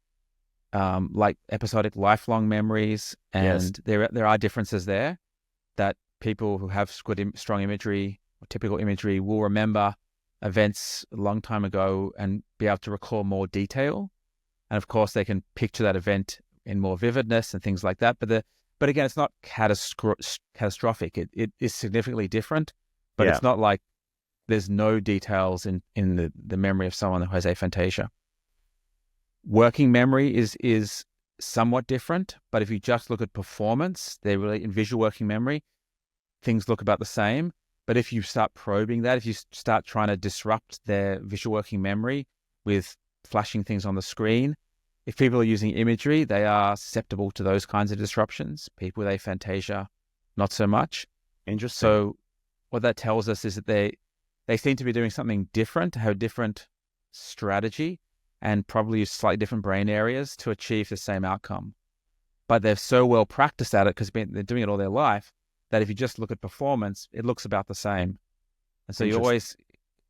like episodic lifelong memories, and there are differences there that people who have strong imagery or typical imagery will remember events a long time ago and be able to recall more detail. And of course, they can picture that event in more vividness and things like that. But again, it's not catastrophic. It is significantly different, but it's not like there's no details in the memory of someone who has aphantasia. Working memory is somewhat different, but if you just look at performance, they're really in visual working memory, things look about the same. But if you start probing that, if you start trying to disrupt their visual working memory with flashing things on the screen, if people are using imagery, they are susceptible to those kinds of disruptions. People with aphantasia, not so much. Interesting. So what that tells us is that they seem to be doing something different, have a different strategy, and probably use slightly different brain areas to achieve the same outcome. But they're so well practiced at it because they're doing it all their life that if you just look at performance, it looks about the same. And so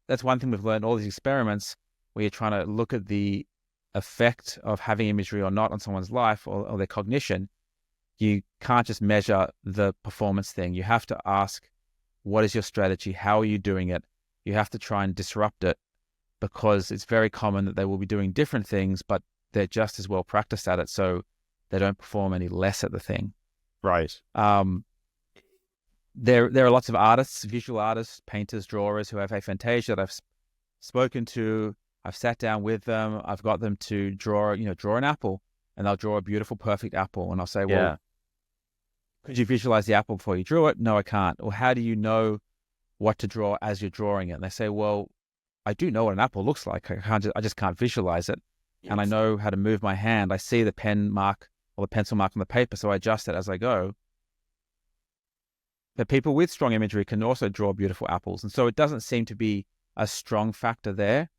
that's one thing we've learned, all these experiments where you're trying to look at the effect of having imagery or not on someone's life or their cognition. You can't just measure the performance thing. You have to ask, what is your strategy? How are you doing it? You have to try and disrupt it, because it's very common that they will be doing different things, but they're just as well practiced at it, so they don't perform any less at the thing. Right. There are lots of artists, visual artists, painters, drawers who have aphantasia that I've spoken to. I've sat down with them. I've got them to draw an apple, and they'll draw a beautiful, perfect apple. And I'll say, well, could you visualize the apple before you drew it? No, I can't. Or how do you know what to draw as you're drawing it? And they say, well, I do know what an apple looks like. I just can't visualize it. Yes. And I know how to move my hand. I see the pen mark or the pencil mark on the paper, so I adjust it as I go. But people with strong imagery can also draw beautiful apples. And so it doesn't seem to be a strong factor there.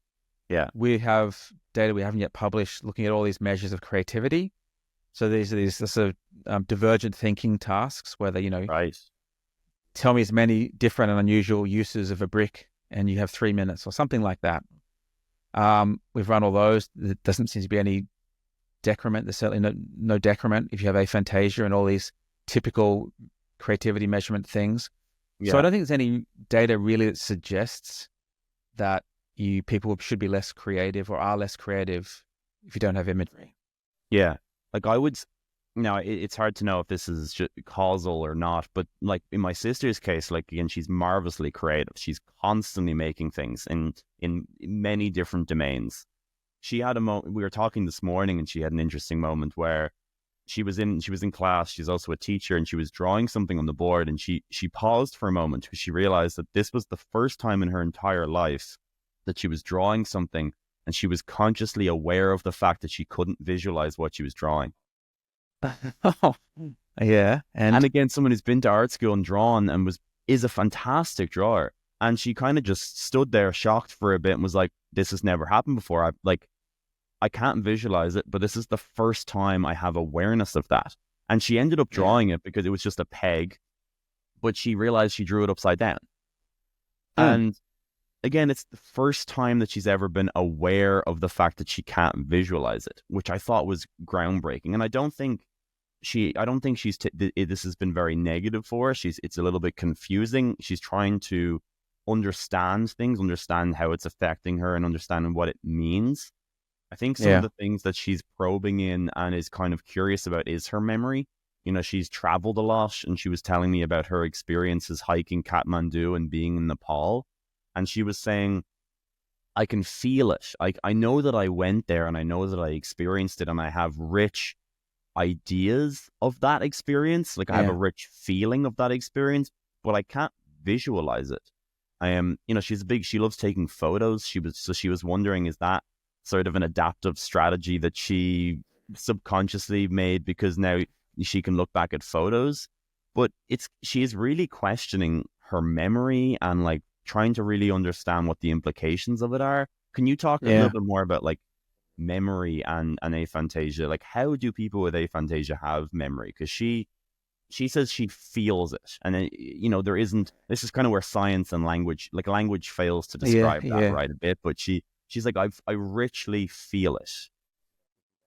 Yeah. We have data we haven't yet published looking at all these measures of creativity. So these are these sort of divergent thinking tasks where they, tell me as many different and unusual uses of a brick and you have 3 minutes or something like that. We've run all those. There doesn't seem to be any decrement. There's certainly no decrement if you have aphantasia and all these typical creativity measurement things. Yeah. So I don't think there's any data really that suggests that people should be less creative or are less creative if you don't have imagery. Yeah. Like I would, now it's hard to know if this is just causal or not, but like in my sister's case, like again, she's marvelously creative. She's constantly making things in many different domains. She had a moment, we were talking this morning, and she had an interesting moment where she was in class. She's also a teacher, and she was drawing something on the board, and she paused for a moment because she realized that this was the first time in her entire life that she was drawing something, and she was consciously aware of the fact that she couldn't visualize what she was drawing. Oh, yeah. And again, someone who's been to art school and drawn and is a fantastic drawer. And she kind of just stood there shocked for a bit and was like, this has never happened before. I can't visualize it, but this is the first time I have awareness of that. And she ended up drawing it because it was just a peg, but she realized she drew it upside down. And again, it's the first time that she's ever been aware of the fact that she can't visualize it, which I thought was groundbreaking. And I don't think this has been very negative for her. It's a little bit confusing. She's trying to understand things, understand how it's affecting her, and understanding what it means. I think some of the things that she's probing in and is kind of curious about is her memory. You know, she's traveled a lot, and she was telling me about her experiences hiking Kathmandu and being in Nepal. And she was saying, I can feel it. I know that I went there, and I know that I experienced it, and I have rich ideas of that experience. Like I have a rich feeling of that experience, but I can't visualize it. She loves taking photos. She was wondering, is that sort of an adaptive strategy that she subconsciously made because now she can look back at photos? But she is really questioning her memory and like trying to really understand what the implications of it are. Can you talk a little bit more about like memory and aphantasia? Like, how do people with aphantasia have memory? Because she says she feels it, and there isn't. This is kind of where science and language fails to describe that right a bit. But she's like, I richly feel it.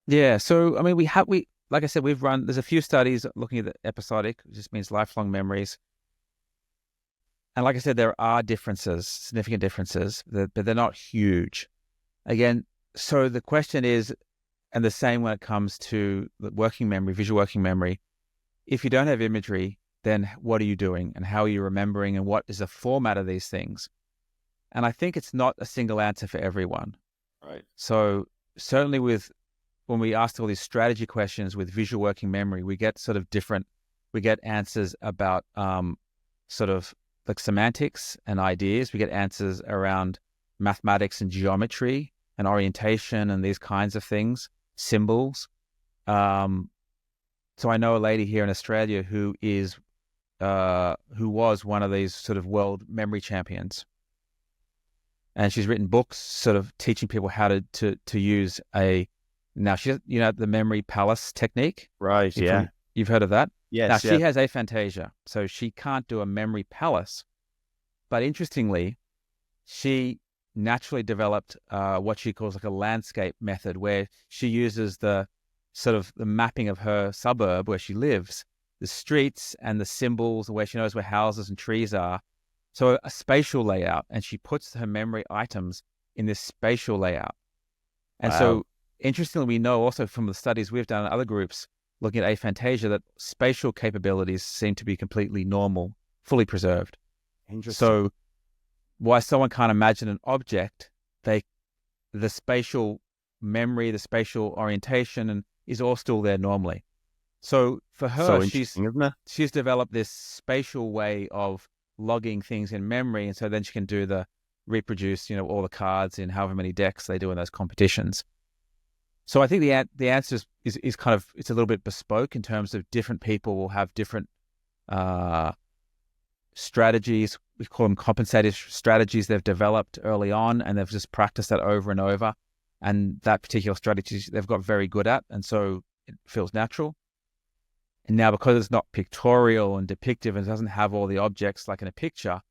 Yeah. So I mean, we like I said, there's a few studies looking at the episodic, which just means lifelong memories. And like I said, there are significant differences, but they're not huge. Again, so the question is, and the same when it comes to the working memory, visual working memory, if you don't have imagery, then what are you doing and how are you remembering and what is the format of these things? And I think it's not a single answer for everyone. Right. So certainly when we ask all these strategy questions with visual working memory, we get answers about sort of like semantics and ideas. We get answers around mathematics and geometry and orientation and these kinds of things, symbols. So I know a lady here in Australia who was one of these sort of world memory champions. And she's written books sort of teaching people how to use now she's, the memory palace technique. Right, You've heard of that? Yes. Now, she has aphantasia, so she can't do a memory palace. But interestingly, she naturally developed what she calls like a landscape method, where she uses the sort of the mapping of her suburb where she lives, the streets and the symbols, where she knows where houses and trees are. So a spatial layout, and she puts her memory items in this spatial layout. And so interestingly, we know also from the studies we've done in other groups looking at aphantasia that spatial capabilities seem to be completely normal, fully preserved. Interesting. So why someone can't imagine an object, the spatial memory, the spatial orientation is all still there normally. So for her, she's developed this spatial way of logging things in memory, and so then she can reproduce all the cards in however many decks they do in those competitions. So I think the answer is kind of, it's a little bit bespoke in terms of different people will have different strategies. We call them compensative strategies they've developed early on, and they've just practiced that over and over. And that particular strategy they've got very good at, and so it feels natural. And now because it's not pictorial and depictive and doesn't have all the objects like in a picture,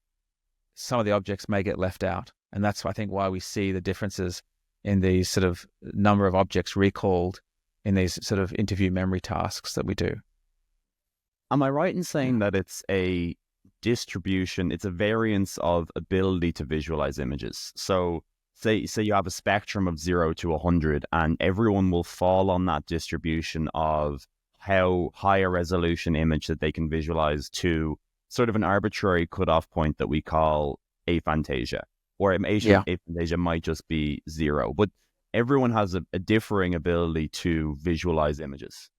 some of the objects may get left out. And that's, I think, why we see the differences in these sort of number of objects recalled in these sort of interview memory tasks that we do. Am I right in saying that it's a distribution, it's a variance of ability to visualize images? So say you have a spectrum of 0 to 100, and everyone will fall on that distribution of how high a resolution image that they can visualize to sort of an arbitrary cutoff point that we call aphantasia, or aphantasia might just be 0, but everyone has a differing ability to visualize images.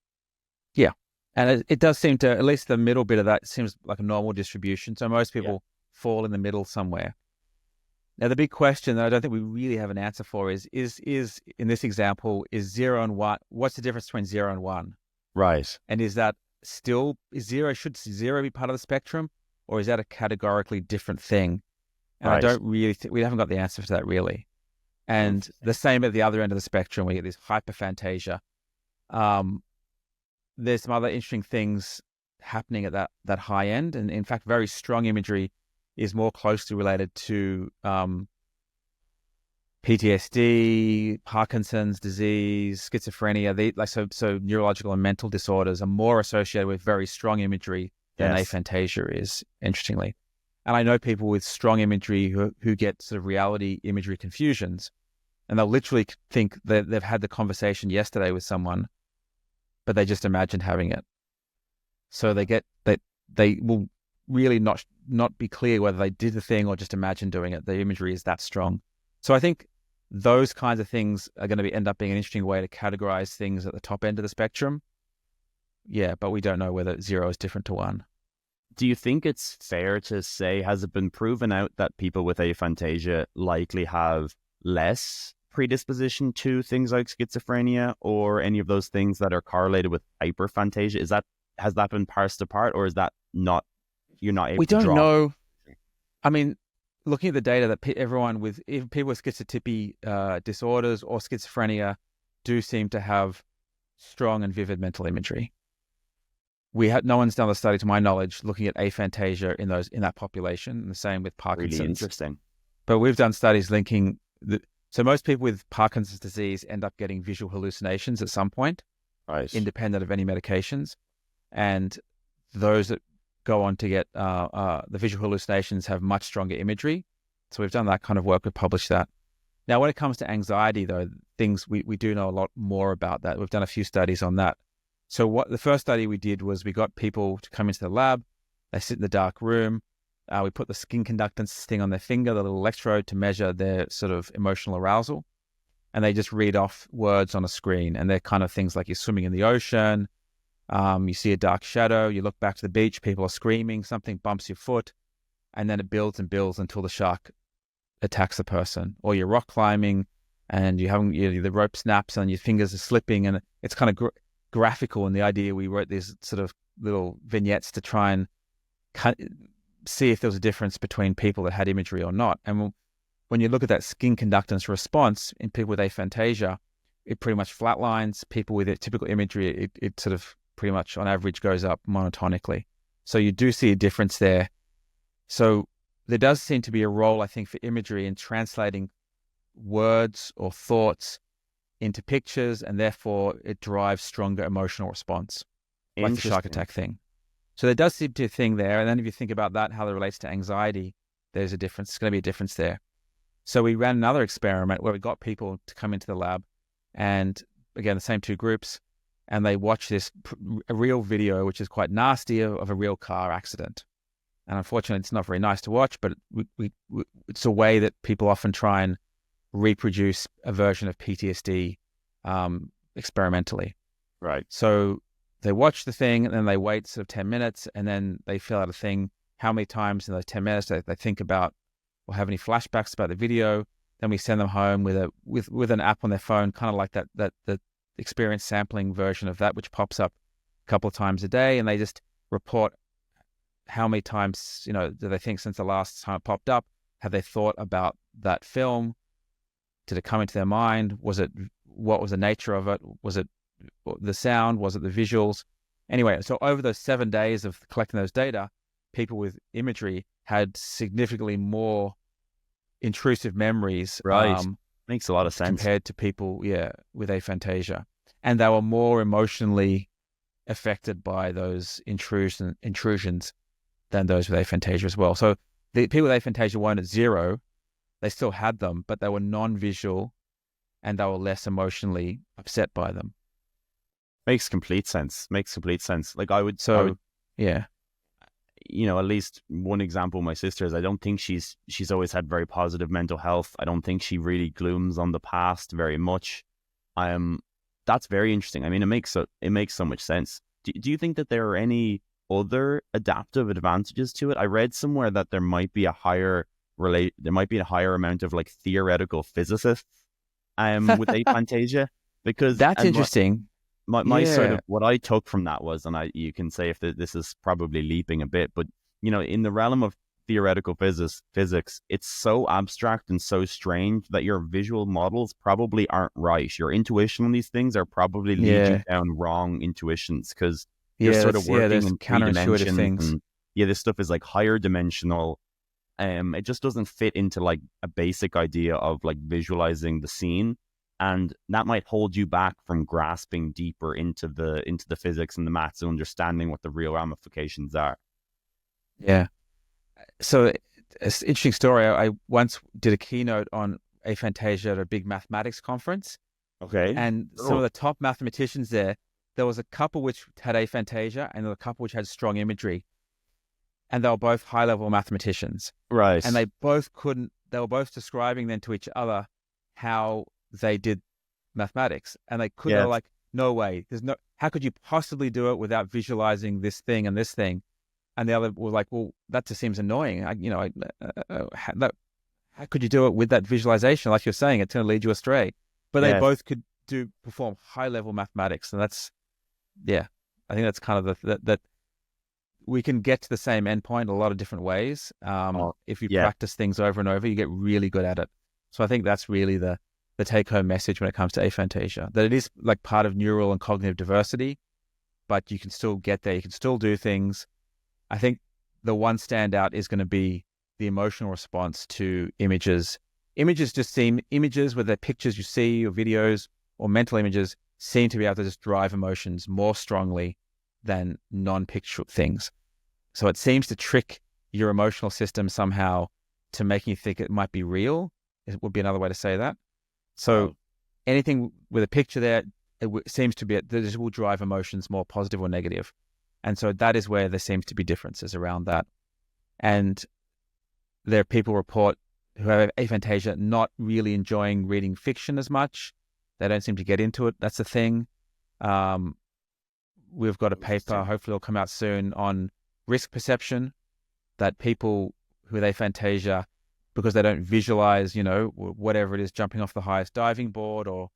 Yeah. And it does seem to, at least the middle bit of that seems like a normal distribution. So most people fall in the middle somewhere. Now, the big question that I don't think we really have an answer for is in this example, is 0 and 1, what's the difference between 0 and 1? Right. And is that still, should 0 be part of the spectrum, or is that a categorically different thing? And I don't really we haven't got the answer to that really. And the same at the other end of the spectrum, we get this hyperphantasia. There's some other interesting things happening at that high end. And in fact, very strong imagery is more closely related to PTSD, Parkinson's disease, schizophrenia. So neurological and mental disorders are more associated with very strong imagery than aphantasia is, interestingly. And I know people with strong imagery who get sort of reality imagery confusions, and they'll literally think that they've had the conversation yesterday with someone, but they just imagined having it. So they will really not be clear whether they did the thing or just imagined doing it. The imagery is that strong. So I think those kinds of things are going to end up being an interesting way to categorize things at the top end of the spectrum. Yeah, but we don't know whether 0 is different to 1. Do you think it's fair to say, has it been proven out that people with aphantasia likely have less predisposition to things like schizophrenia or any of those things that are correlated with hyperphantasia? Has that been parsed apart, or is that not, you're not able to draw? We don't know. I mean, looking at the data, that even people with schizotypy disorders or schizophrenia do seem to have strong and vivid mental imagery. No one's done a study, to my knowledge, looking at aphantasia in that population, and the same with Parkinson's. Really interesting. But we've done studies linking so most people with Parkinson's disease end up getting visual hallucinations at some point, right, independent of any medications. And those that go on to get the visual hallucinations have much stronger imagery. So we've done that kind of work. We've published that. Now, when it comes to anxiety, though, we do know a lot more about that. We've done a few studies on that. So the first study we did was we got people to come into the lab. They sit in the dark room. We put the skin conductance thing on their finger, the little electrode, to measure their sort of emotional arousal. And they just read off words on a screen. And they're kind of things like you're swimming in the ocean. You see a dark shadow. You look back to the beach. People are screaming. Something bumps your foot. And then it builds and builds until the shark attacks the person. Or you're rock climbing and the rope snaps and your fingers are slipping. And it's kind of graphical. And the idea, we wrote these sort of little vignettes to try and see if there was a difference between people that had imagery or not. And when you look at that skin conductance response in people with aphantasia, it pretty much flatlines. People with typical imagery, it sort of pretty much on average goes up monotonically. So you do see a difference there. So there does seem to be a role, I think, for imagery in translating words or thoughts into pictures, and therefore it drives stronger emotional response, like the shark attack thing. So there does seem to be a thing there. And then if you think about that, how that relates to anxiety, there's a difference. It's going to be a difference there. So we ran another experiment where we got people to come into the lab, and again, the same two groups, and they watch a real video, which is quite nasty, of a real car accident. And unfortunately, it's not very nice to watch, but it's a way that people often try and reproduce a version of PTSD experimentally. Right. So they watch the thing, and then they wait sort of 10 minutes, and then they fill out a thing. How many times in those 10 minutes they think about or have any flashbacks about the video? Then we send them home with an app on their phone, kind of like that experience sampling version of that, which pops up a couple of times a day, and they just report how many times, do they think since the last time it popped up, have they thought about that film? Did it come into their mind? What was the nature of it? Was it the sound? Was it the visuals? Anyway, so over those 7 days of collecting those data, people with imagery had significantly more intrusive memories. Right. Makes a lot of sense. Compared to people, with aphantasia. And they were more emotionally affected by those intrusions than those with aphantasia as well. So the people with aphantasia weren't at 0, they still had them, but they were non-visual and they were less emotionally upset by them. Makes complete sense. Makes complete sense. Like I would, yeah. At least one example, my sister is, I don't think she's always had very positive mental health. I don't think she really glooms on the past very much. That's very interesting. I mean, it makes so much sense. Do you think that there are any other adaptive advantages to it? I read somewhere that there might be a higher amount of like theoretical physicists with aphantasia, because that's interesting. My sort of what I took from that was, and you can say if this is probably leaping a bit, but in the realm of theoretical physics, it's so abstract and so strange that your visual models probably aren't right. Your intuition on these things are probably leading you down wrong intuitions, because you're sort of working in three dimensions. Things. And this stuff is like higher dimensional. It just doesn't fit into like a basic idea of like visualizing the scene. And that might hold you back from grasping deeper into the physics and the maths and understanding what the real ramifications are. Yeah. So it's an interesting story. I once did a keynote on aphantasia at a big mathematics conference. Okay. And some of the top mathematicians there was a couple which had aphantasia and a couple which had strong imagery. And they were both high-level mathematicians. Right. And they were both describing then to each other how they did mathematics, and they couldn't. They were like, no way, how could you possibly do it without visualizing this thing and this thing? And the other was like, well, that just seems annoying. How could you do it with that visualization? Like you're saying, it's going to lead you astray. But they both could perform high level mathematics, and that's I think that's kind of that we can get to the same endpoint a lot of different ways. If you practice things over and over, you get really good at it. So I think that's really the take-home message when it comes to aphantasia, that it is like part of neural and cognitive diversity, but you can still get there. You can still do things. I think the one standout is going to be the emotional response to images. Images where the pictures you see or videos or mental images seem to be able to just drive emotions more strongly than non-picture things. So it seems to trick your emotional system somehow to making you think it might be real. It would be another way to say that. So anything with a picture there, seems to be that this will drive emotions more positive or negative. And so that is where there seems to be differences around that. And there are people report who have aphantasia not really enjoying reading fiction as much. They don't seem to get into it. That's the thing. We've got a paper, hopefully it'll come out soon, on risk perception, that people with aphantasia, because they don't visualize, whatever it is, jumping off the highest diving board or,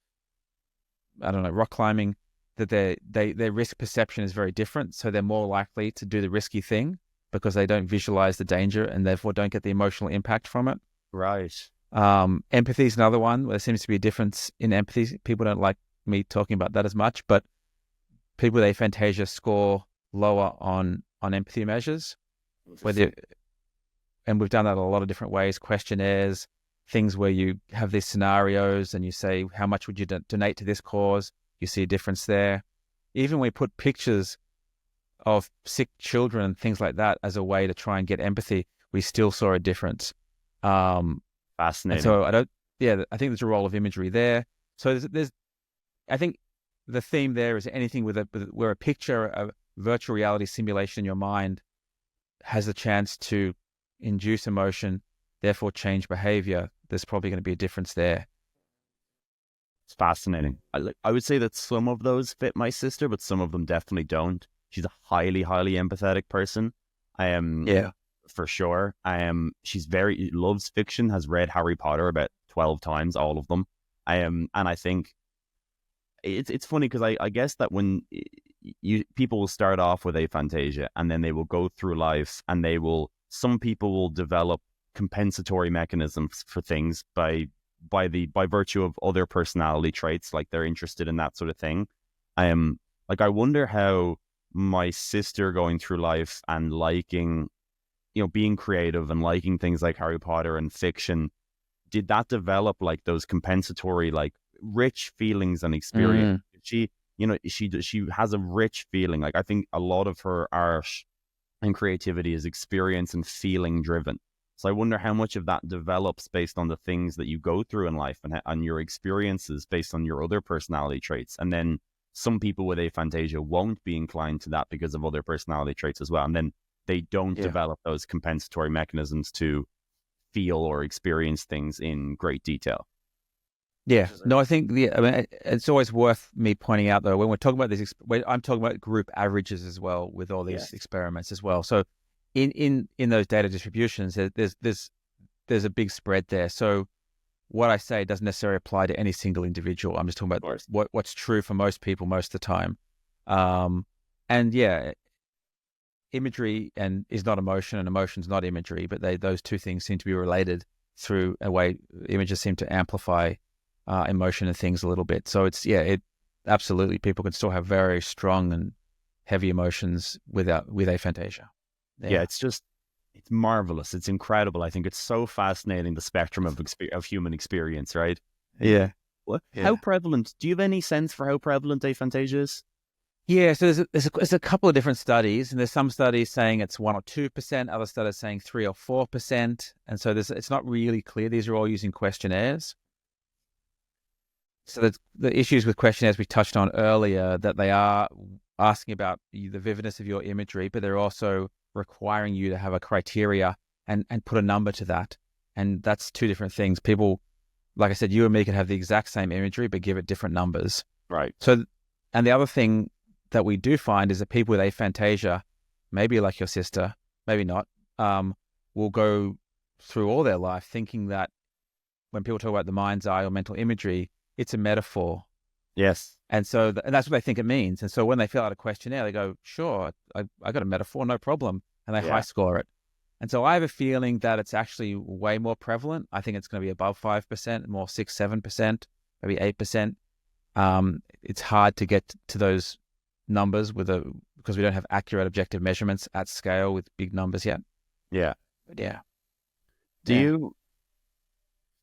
I don't know, rock climbing, that their risk perception is very different. So they're more likely to do the risky thing because they don't visualize the danger and therefore don't get the emotional impact from it. Right. Empathy is another one where there seems to be a difference in empathy. People don't like me talking about that as much, but people with aphantasia score lower on empathy measures. And we've done that a lot of different ways, questionnaires, things where you have these scenarios and you say, how much would you donate to this cause? You see a difference there. Even when we put pictures of sick children and things like that as a way to try and get empathy, we still saw a difference. Fascinating. So I think there's a role of imagery there. So I think the theme there is anything where a picture, a virtual reality simulation in your mind has the chance to induce emotion, therefore change behavior. There's probably going to be a difference there. It's fascinating. I would say that some of those fit my sister, but some of them definitely don't. She's a highly, highly empathetic person. For sure. She's loves fiction, has read Harry Potter about 12 times, all of them. And I think it's funny because I guess that when people will start off with aphantasia and then they will go through life and some people will develop compensatory mechanisms for things by virtue of other personality traits, like they're interested in that sort of thing. I wonder how my sister going through life and liking, being creative and liking things like Harry Potter and fiction, did that develop like those compensatory, like rich feelings and experience? She has a rich feeling. Like I think a lot of her art and creativity is experience and feeling driven. So I wonder how much of that develops based on the things that you go through in life and your experiences based on your other personality traits. And then some people with aphantasia won't be inclined to that because of other personality traits as well. And then they don't develop those compensatory mechanisms to feel or experience things in great detail. Yeah, no, I think it's always worth me pointing out though, when we're talking about this, I'm talking about group averages as well with all these experiments as well. So in those data distributions, there's a big spread there. So what I say doesn't necessarily apply to any single individual. I'm just talking about what's true for most people most of the time. And yeah, imagery is not emotion, and emotion's not imagery, but those two things seem to be related through a way. Images seem to amplify emotion and things a little bit. So it absolutely, people can still have very strong and heavy emotions with aphantasia. Yeah, it's marvelous. It's incredible. I think it's so fascinating, the spectrum of human experience, right? Yeah. How prevalent? Do you have any sense for how prevalent aphantasia is? Yeah, so there's a couple of different studies, and there's some studies saying it's 1 or 2%, other studies saying 3 or 4%, and so it's not really clear. These are all using questionnaires. So the issues with questionnaires we touched on earlier, that they are asking about the vividness of your imagery, but they're also requiring you to have a criteria and put a number to that. And that's two different things. People, like I said, you and me can have the exact same imagery, but give it different numbers. Right. So, and the other thing that we do find is that people with aphantasia, maybe like your sister, maybe not, will go through all their life thinking that when people talk about the mind's eye or mental imagery, it's a metaphor. Yes. And so and that's what they think it means. And so when they fill out a questionnaire, they go, sure, I got a metaphor, no problem. And they high score it. And so I have a feeling that it's actually way more prevalent. I think it's going to be above 5%, more 6, 7%, maybe 8%. It's hard to get to those numbers because we don't have accurate objective measurements at scale with big numbers yet. Yeah. But yeah.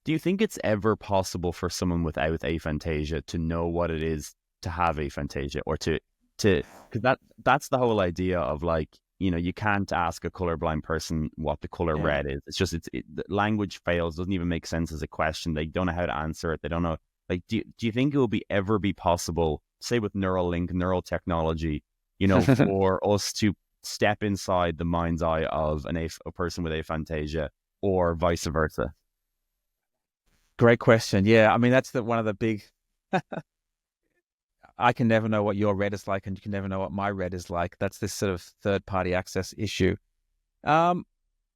Do you think it's ever possible for someone without aphantasia to know what it is to have aphantasia, or to because that's the whole idea of, like, you can't ask a colorblind person what the color red is. It's just the language fails, doesn't even make sense as a question. They don't know how to answer it. They don't know. Like, do you think it will ever be possible, say with Neuralink, neural technology, for us to step inside the mind's eye of a person with aphantasia, or vice versa? Great question. Yeah, I mean, that's one of the big. I can never know what your red is like, and you can never know what my red is like. That's this sort of third-party access issue. I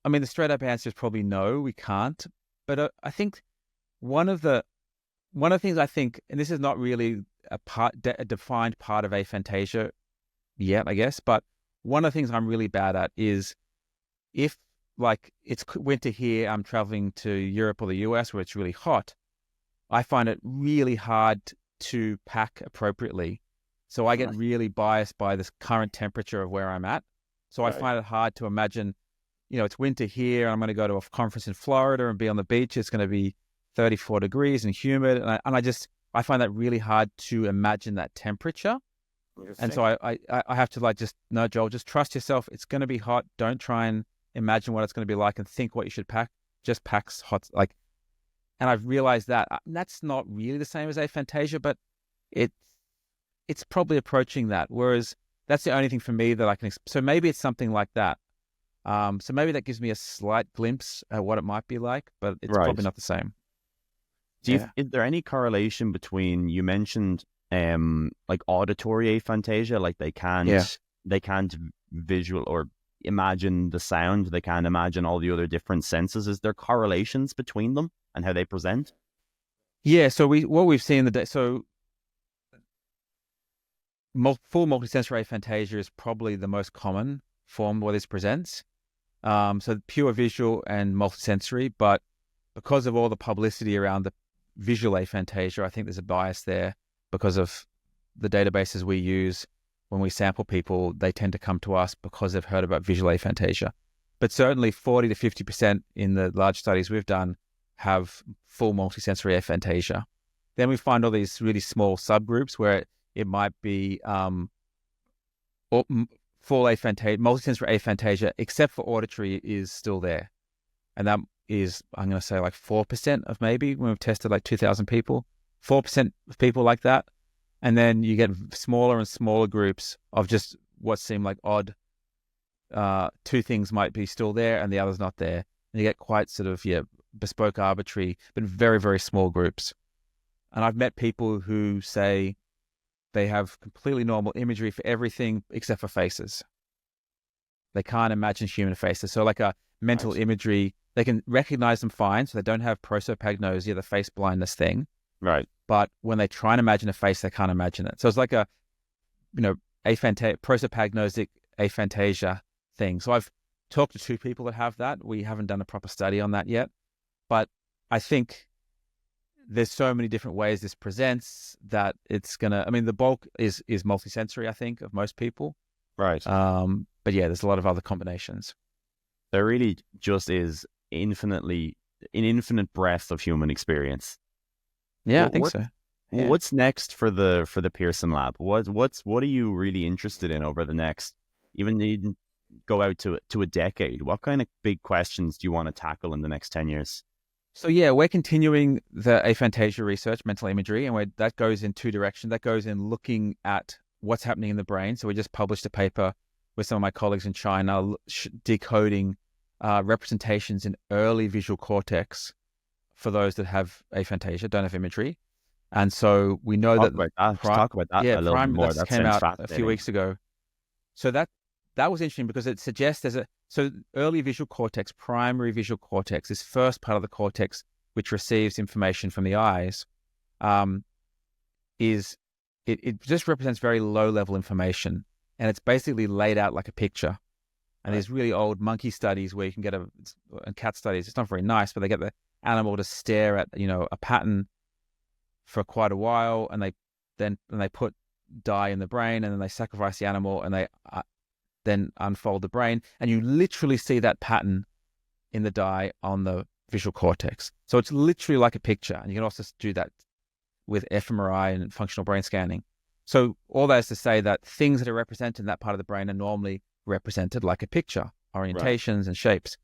mean, the straight-up answer is probably no, we can't. But I think one of the things I think, and this is not really a defined part of aphantasia yet, I guess, but one of the things I'm really bad at is if, like, it's winter here, I'm traveling to Europe or the US where it's really hot, I find it really hard to pack appropriately. So I get really biased by this current temperature of where I'm at. So I find it hard to imagine, it's winter here, I'm going to go to a conference in Florida and be on the beach. It's going to be 34 degrees and humid. And I find that really hard to imagine that temperature. And so I have to no, Joel, just trust yourself. It's going to be hot. Don't try and imagine what it's going to be like and think what you should pack. Just pack hot. And I've realized that that's not really the same as aphantasia, but it's probably approaching that. Whereas that's the only thing for me that I can. So maybe it's something like that. So maybe that gives me a slight glimpse at what it might be like, but it's probably not the same. Is there any correlation between, you mentioned like auditory aphantasia, like they can't visual or imagine the sound, they can't imagine all the other different senses. Is there correlations between them and how they present? Yeah, so what we've seen full multisensory aphantasia is probably the most common form where this presents. So pure visual and multisensory, but because of all the publicity around the visual aphantasia, I think there's a bias there because of the databases we use. When we sample people, they tend to come to us because they've heard about visual aphantasia. But certainly 40 to 50% in the large studies we've done have full multisensory aphantasia. Then we find all these really small subgroups where it might be full aphantasia, multisensory aphantasia, except for auditory is still there. And that is, I'm going to say, like 4% of maybe, when we've tested like 2,000 people, 4% of people like that. And then you get smaller and smaller groups of just what seem like odd. Two things might be still there and the other's not there. And you get quite sort of, bespoke, arbitrary, but very, very small groups. And I've met people who say they have completely normal imagery for everything except for faces. They can't imagine human faces. So like a mental imagery, they can recognize them fine. So they don't have prosopagnosia, the face blindness thing. Right. But when they try and imagine a face, they can't imagine it. So it's like a, prosopagnotic aphantasia thing. So I've talked to 2 people that have that. We haven't done a proper study on that yet. But I think there's so many different ways this presents that it's going to, the bulk is multisensory, I think, of most people. Right. But yeah, there's a lot of other combinations. There really just is an infinite breadth of human experience. Yeah, I think so. Yeah. What's next for the Pearson lab? What are you really interested in over the next, even you go out to a decade? What kind of big questions do you want to tackle in the next 10 years? So yeah, we're continuing the aphantasia research, mental imagery, and that goes in 2 directions. That goes in looking at what's happening in the brain. So we just published a paper with some of my colleagues in China decoding representations in early visual cortex for those that have aphantasia, don't have imagery. And so we know talk about that a little bit more. That came out a few weeks ago. So that was interesting because it suggests so early visual cortex, primary visual cortex, this first part of the cortex which receives information from the eyes, it just represents very low level information, and it's basically laid out like a picture. And there's really old monkey studies where you can get and cat studies. It's not very nice, but they get the animal to stare at a pattern for quite a while, and they put dye in the brain, and then they sacrifice the animal, and they then unfold the brain, and you literally see that pattern in the dye on the visual cortex. So it's literally like a picture, and you can also do that with fMRI and functional brain scanning. So all that is to say that things that are represented in that part of the brain are normally represented like a picture, orientations and shapes.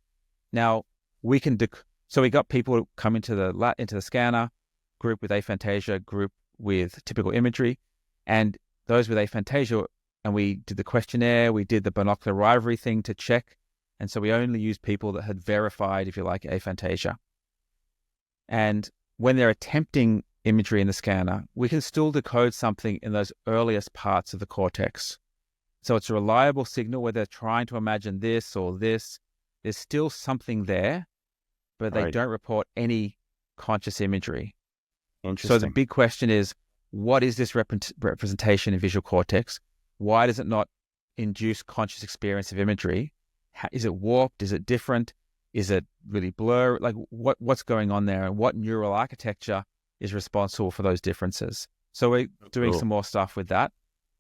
Now we can so we got people come into the scanner, group with aphantasia, group with typical imagery, and those with aphantasia, and we did the questionnaire, we did the binocular rivalry thing to check, and so we only used people that had verified, if you like, aphantasia. And when they're attempting imagery in the scanner, we can still decode something in those earliest parts of the cortex. So it's a reliable signal where they're trying to imagine this or this. There's still something there, but they don't report any conscious imagery. Interesting. So the big question is, what is this representation in visual cortex? Why does it not induce conscious experience of imagery? Is it warped? Is it different? Is it really blurry? Like what's going on there, and what neural architecture is responsible for those differences? So we're doing some more stuff with that.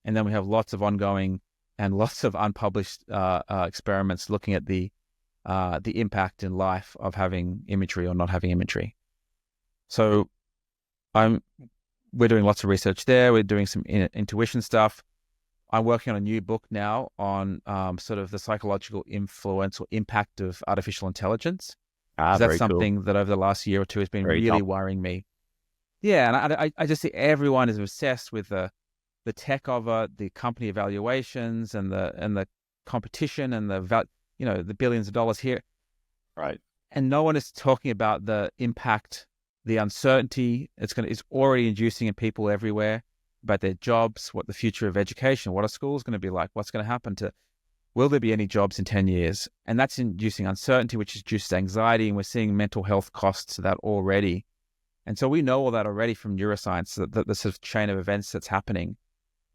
And then we have lots of ongoing and lots of unpublished experiments looking at the impact in life of having imagery or not having imagery. So we're doing lots of research there. We're doing some intuition stuff. I'm working on a new book now on sort of the psychological influence or impact of artificial intelligence. That's something that over the last year or two has been really worrying me. Yeah, and I just see everyone is obsessed with the tech of it, the company evaluations, and the competition, and the billions of dollars here. Right. And no one is talking about the impact, the uncertainty it's already inducing in people everywhere about their jobs, what the future of education, what are schools going to be like, what's going to happen will there be any jobs in 10 years? And that's inducing uncertainty, which induces anxiety, and we're seeing mental health costs of that already. And so we know all that already from neuroscience, the sort of chain of events that's happening.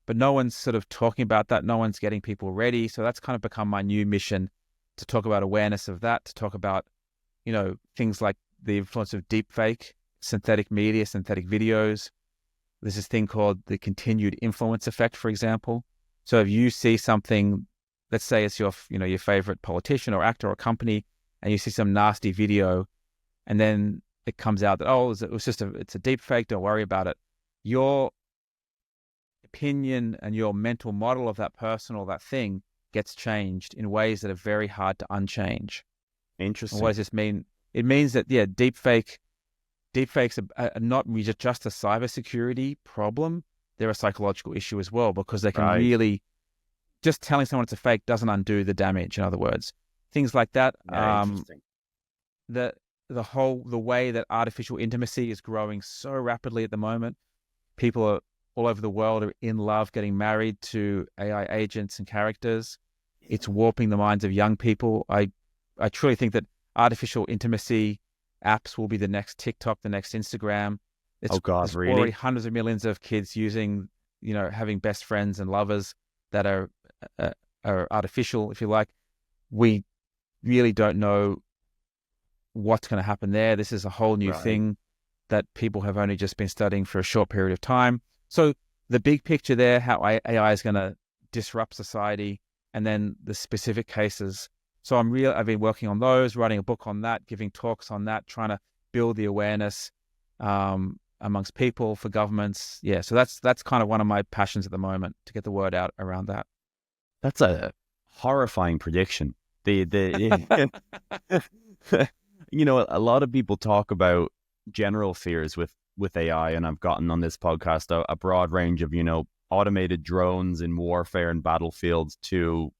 But no one's sort of talking about that. No one's getting people ready. So that's kind of become my new mission, to talk about awareness of that, to talk about, things like the influence of deepfake, synthetic media, synthetic videos. There's this thing called the continued influence effect, for example. So if you see something, let's say it's your favorite politician or actor or company, and you see some nasty video, and then it comes out that, it's a deep fake, don't worry about it. Your opinion and your mental model of that person or that thing gets changed in ways that are very hard to unchange. Interesting. And what does this mean? It means that, yeah, deepfakes are not just a cybersecurity problem. They're a psychological issue as well, because they can really, just telling someone it's a fake doesn't undo the damage. In other words, things like that. Interesting. The way that artificial intimacy is growing so rapidly at the moment. People are all over the world are in love, getting married to AI agents and characters. It's warping the minds of young people. I truly think that artificial intimacy apps will be the next TikTok, the next Instagram. There's Really? already hundreds of millions of kids using, having best friends and lovers that are artificial, if you like. We really don't know what's going to happen there. This is a whole new thing that people have only just been studying for a short period of time. So the big picture there, how AI is going to disrupt society, and then the specific cases. So I've been working on those, writing a book on that, giving talks on that, trying to build the awareness amongst people, for governments. Yeah, so that's kind of one of my passions at the moment, to get the word out around that. That's a horrifying prediction. A lot of people talk about general fears with AI, and I've gotten on this podcast a broad range of, automated drones in warfare and battlefields to,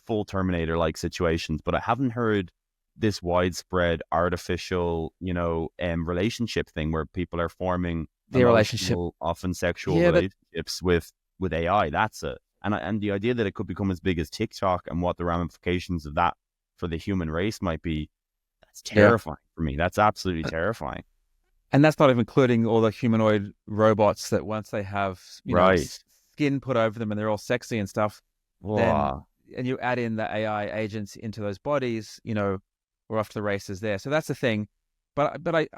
full Terminator-like situations. But I haven't heard this widespread artificial, relationship thing where people are forming the relationship, often sexual relationships with AI. And the idea that it could become as big as TikTok and what the ramifications of that for the human race might be, that's terrifying for me. That's absolutely terrifying. And that's not even including all the humanoid robots that once they have skin put over them and they're all sexy and stuff, and you add in the AI agents into those bodies, we're off to the races there. So that's the thing. But I,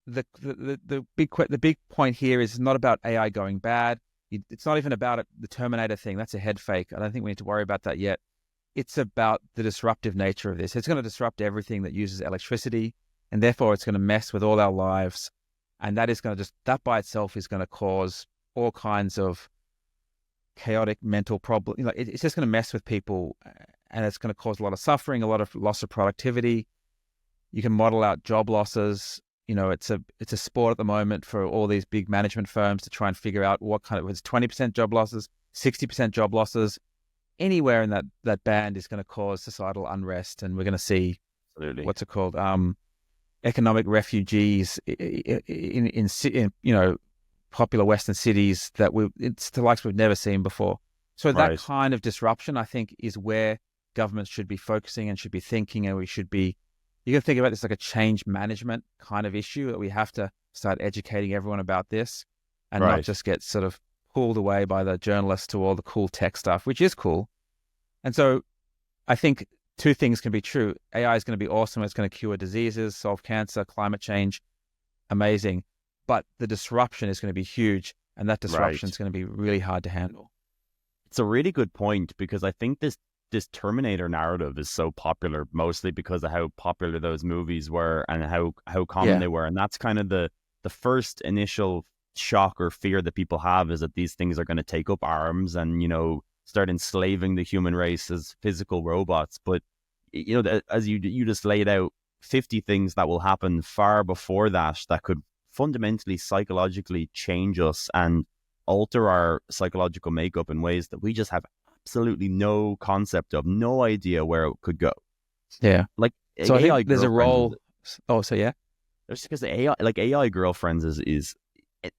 the big point here is not about AI going bad. It's not even about the Terminator thing. That's a head fake. I don't think we need to worry about that yet. It's about the disruptive nature of this. It's going to disrupt everything that uses electricity, and therefore it's going to mess with all our lives. And that is going to that by itself is going to cause all kinds of chaotic mental problems. It's just going to mess with people, and it's going to cause a lot of suffering, a lot of loss of productivity. You can model out job losses. It's a sport at the moment for all these big management firms to try and figure out what kind of, it's 20% job losses, 60% job losses. Anywhere in that band is going to cause societal unrest, and we're going to see what's it called, economic refugees in popular Western cities that it's the likes we've never seen before. So that kind of disruption, I think, is where governments should be focusing and should be thinking, and you can think about this like a change management kind of issue, that we have to start educating everyone about this and not just get sort of pulled away by the journalists to all the cool tech stuff, which is cool. And so I think two things can be true. AI is going to be awesome. It's going to cure diseases, solve cancer, climate change. Amazing. But the disruption is going to be huge, and that disruption is going to be really hard to handle. It's a really good point, because I think this Terminator narrative is so popular, mostly because of how popular those movies were and how common they were. And that's kind of the first initial shock or fear that people have, is that these things are going to take up arms and, start enslaving the human race as physical robots. But, as you just laid out, 50 things that will happen far before that could fundamentally psychologically change us and alter our psychological makeup in ways that we just have absolutely no concept of, no idea where it could go. Yeah. So I think there's a role. Just because AI girlfriends is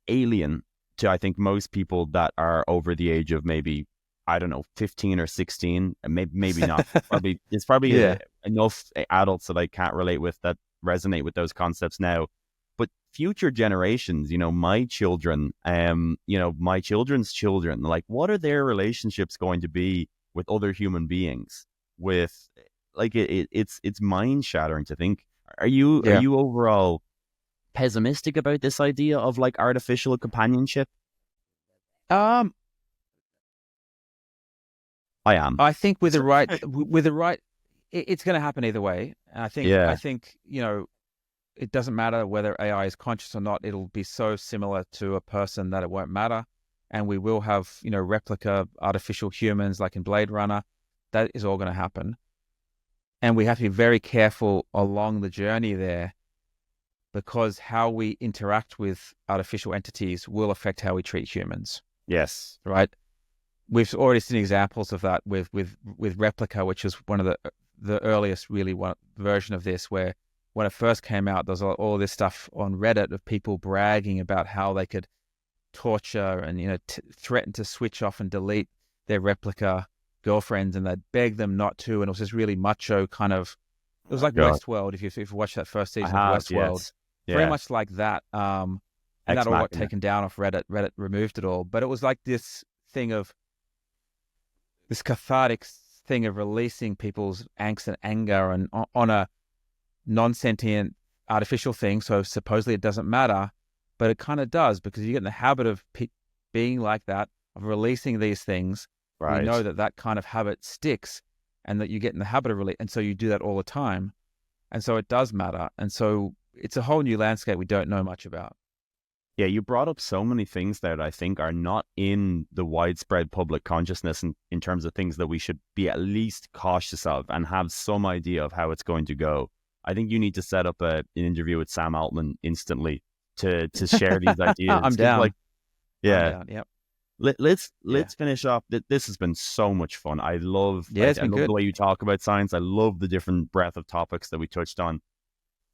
alien to, I think, most people that are over the age of maybe, I don't know, 15 or 16, and maybe not. It's probably enough adults that I can't relate with that resonate with those concepts now. But future generations, my children, my children's children, what are their relationships going to be with other human beings? It's mind shattering to think. Are you overall pessimistic about this idea of artificial companionship? I am. I think with the right, it's going to happen either way. And I think, it doesn't matter whether AI is conscious or not. It'll be so similar to a person that it won't matter. And we will have, replica artificial humans like in Blade Runner. That is all going to happen. And we have to be very careful along the journey there, because how we interact with artificial entities will affect how we treat humans. Yes. Right. We've already seen examples of that with Replica, which is one of the earliest version of this, where when it first came out, there was all this stuff on Reddit of people bragging about how they could torture and threaten to switch off and delete their Replica girlfriends, and they'd beg them not to, and it was this really macho kind of. It was like Westworld. If you watched that first season of Westworld, yes. very much like that. And that all got taken down off Reddit. Reddit removed it all, but it was like this thing of this cathartic thing of releasing people's angst and anger and on a non-sentient artificial thing. So supposedly it doesn't matter, but it kind of does, because you get in the habit of being like that, of releasing these things. Right. We know that kind of habit sticks, and that you get in the habit of release, and so you do that all the time, and so it does matter, and so it's a whole new landscape we don't know much about. Yeah, you brought up so many things that I think are not in the widespread public consciousness in terms of things that we should be at least cautious of and have some idea of how it's going to go. I think you need to set up an interview with Sam Altman instantly to share these ideas. I'm down. Yeah. I'm down. Yep. Let's finish off. This has been so much fun. I love the way you talk about science. I love the different breadth of topics that we touched on.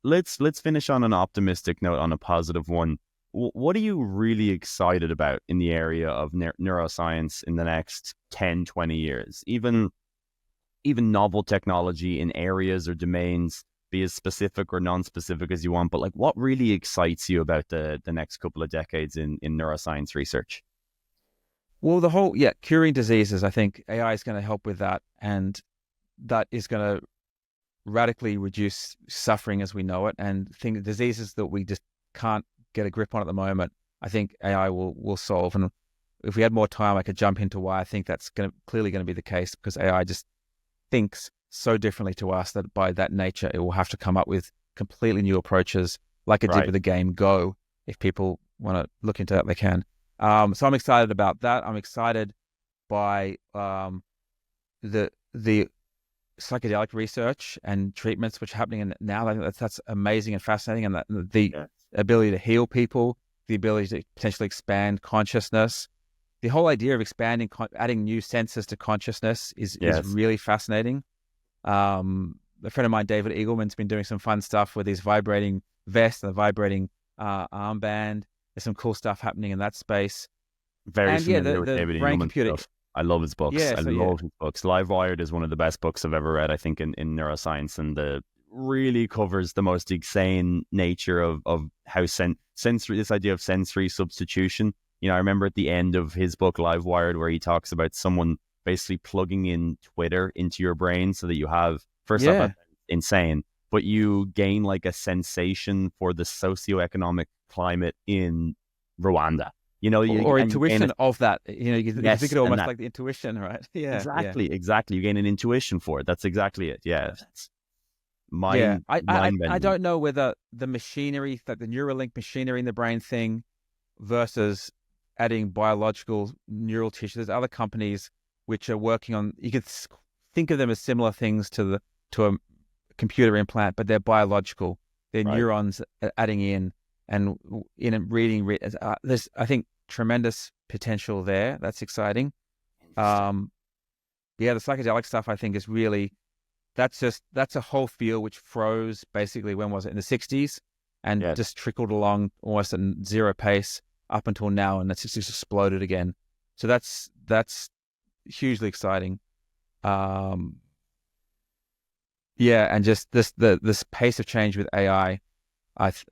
Let's finish on an optimistic note, on a positive one. What are you really excited about in the area of neuroscience in the next 10, 20 years? Even novel technology in areas or domains, be as specific or non-specific as you want, but like, what really excites you about the next couple of decades in neuroscience research? Well, the whole, curing diseases, I think AI is going to help with that, and that is going to radically reduce suffering as we know it, and diseases that we just can't get a grip on at the moment, I think AI will solve. And if we had more time, I could jump into why I think that's clearly going to be the case, because AI just thinks so differently to us that by that nature, it will have to come up with completely new approaches, like it did with the game Go. If people want to look into that, they can. So I'm excited about that. I'm excited by the psychedelic research and treatments which are happening now. I think that's amazing and fascinating, and that the ability to heal people, the ability to potentially expand consciousness. The whole idea of expanding, adding new senses to consciousness is really fascinating. A friend of mine, David Eagleman's been doing some fun stuff with his vibrating vest and the vibrating armband. There's some cool stuff happening in that space. Very familiar with David Eagleman stuff. I love his books. Yeah, I love his books. Live Wired is one of the best books I've ever read, I think, in neuroscience, and really covers the most insane nature of how sensory, this idea of sensory substitution. I remember at the end of his book, Live Wired, where he talks about someone basically plugging in Twitter into your brain so that you have, first off, that's insane, but you gain like a sensation for the socioeconomic climate in Rwanda. Or intuition of that. You can think it almost like the intuition, right? Yeah, exactly. You gain an intuition for it. That's exactly it. Yeah. I don't know whether the machinery, like the Neuralink machinery in the brain thing, versus adding biological neural tissue. There's other companies which are working on. You could think of them as similar things to a computer implant, but they're biological. They're neurons adding in, and in reading. There's, I think, tremendous potential there. That's exciting. The psychedelic stuff, I think, is really. That's a whole field which froze basically, when was it, in the 60s, and just trickled along almost at zero pace up until now, and it's just exploded again. So that's hugely exciting. And just this pace of change with AI,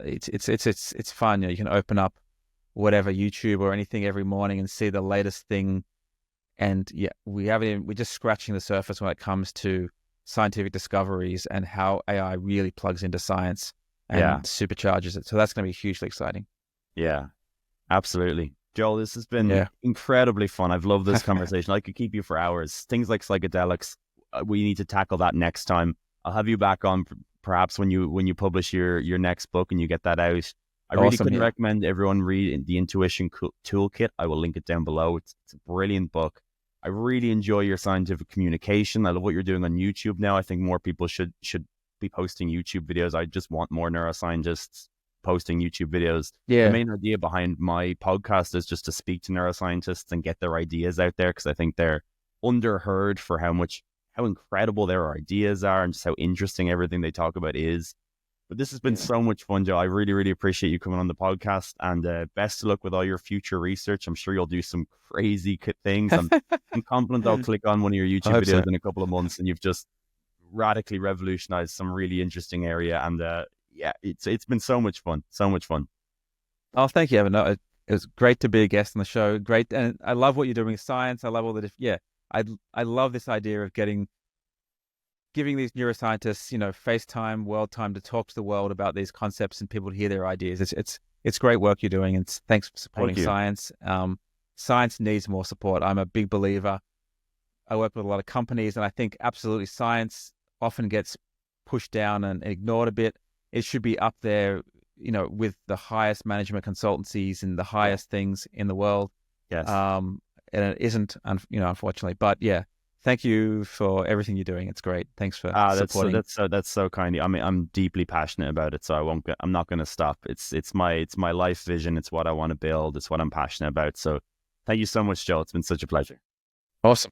it's fun. You can open up whatever YouTube or anything every morning and see the latest thing, and we're just scratching the surface when it comes to scientific discoveries and how AI really plugs into science and supercharges it. So that's going to be hugely exciting. Yeah, absolutely. Joel, this has been incredibly fun. I've loved this conversation. I could keep you for hours. Things like psychedelics, we need to tackle that next time. I'll have you back on perhaps when you publish your next book and you get that out. I really couldn't recommend everyone read the Intuition Toolkit. I will link it down below. It's a brilliant book. I really enjoy your scientific communication. I love what you're doing on YouTube now. I think more people should be posting YouTube videos. I just want more neuroscientists posting YouTube videos. Yeah. The main idea behind my podcast is just to speak to neuroscientists and get their ideas out there, because I think they're underheard for how incredible their ideas are and just how interesting everything they talk about is. But this has been so much fun, Joe. I really, really appreciate you coming on the podcast, and best of luck with all your future research. I'm sure you'll do some crazy things. I'm confident I'll click on one of your YouTube videos in a couple of months, and you've just radically revolutionized some really interesting area. And it's been so much fun. Oh, thank you, Evan. No, it was great to be a guest on the show. Great. And I love what you're doing in science. I love all the I love this idea of giving these neuroscientists, FaceTime, world time to talk to the world about these concepts and people to hear their ideas. It's great work you're doing, and thanks for supporting science. Science needs more support. I'm a big believer. I work with a lot of companies, and I think absolutely science often gets pushed down and ignored a bit. It should be up there, with the highest management consultancies and the highest things in the world. Yes. And it isn't, unfortunately. But yeah, thank you for everything you're doing. It's great. Thanks for supporting. That's so kind. I mean, I'm deeply passionate about it, so I'm not going to stop. It's my life vision. It's what I want to build. It's what I'm passionate about. So thank you so much, Joe. It's been such a pleasure. Awesome.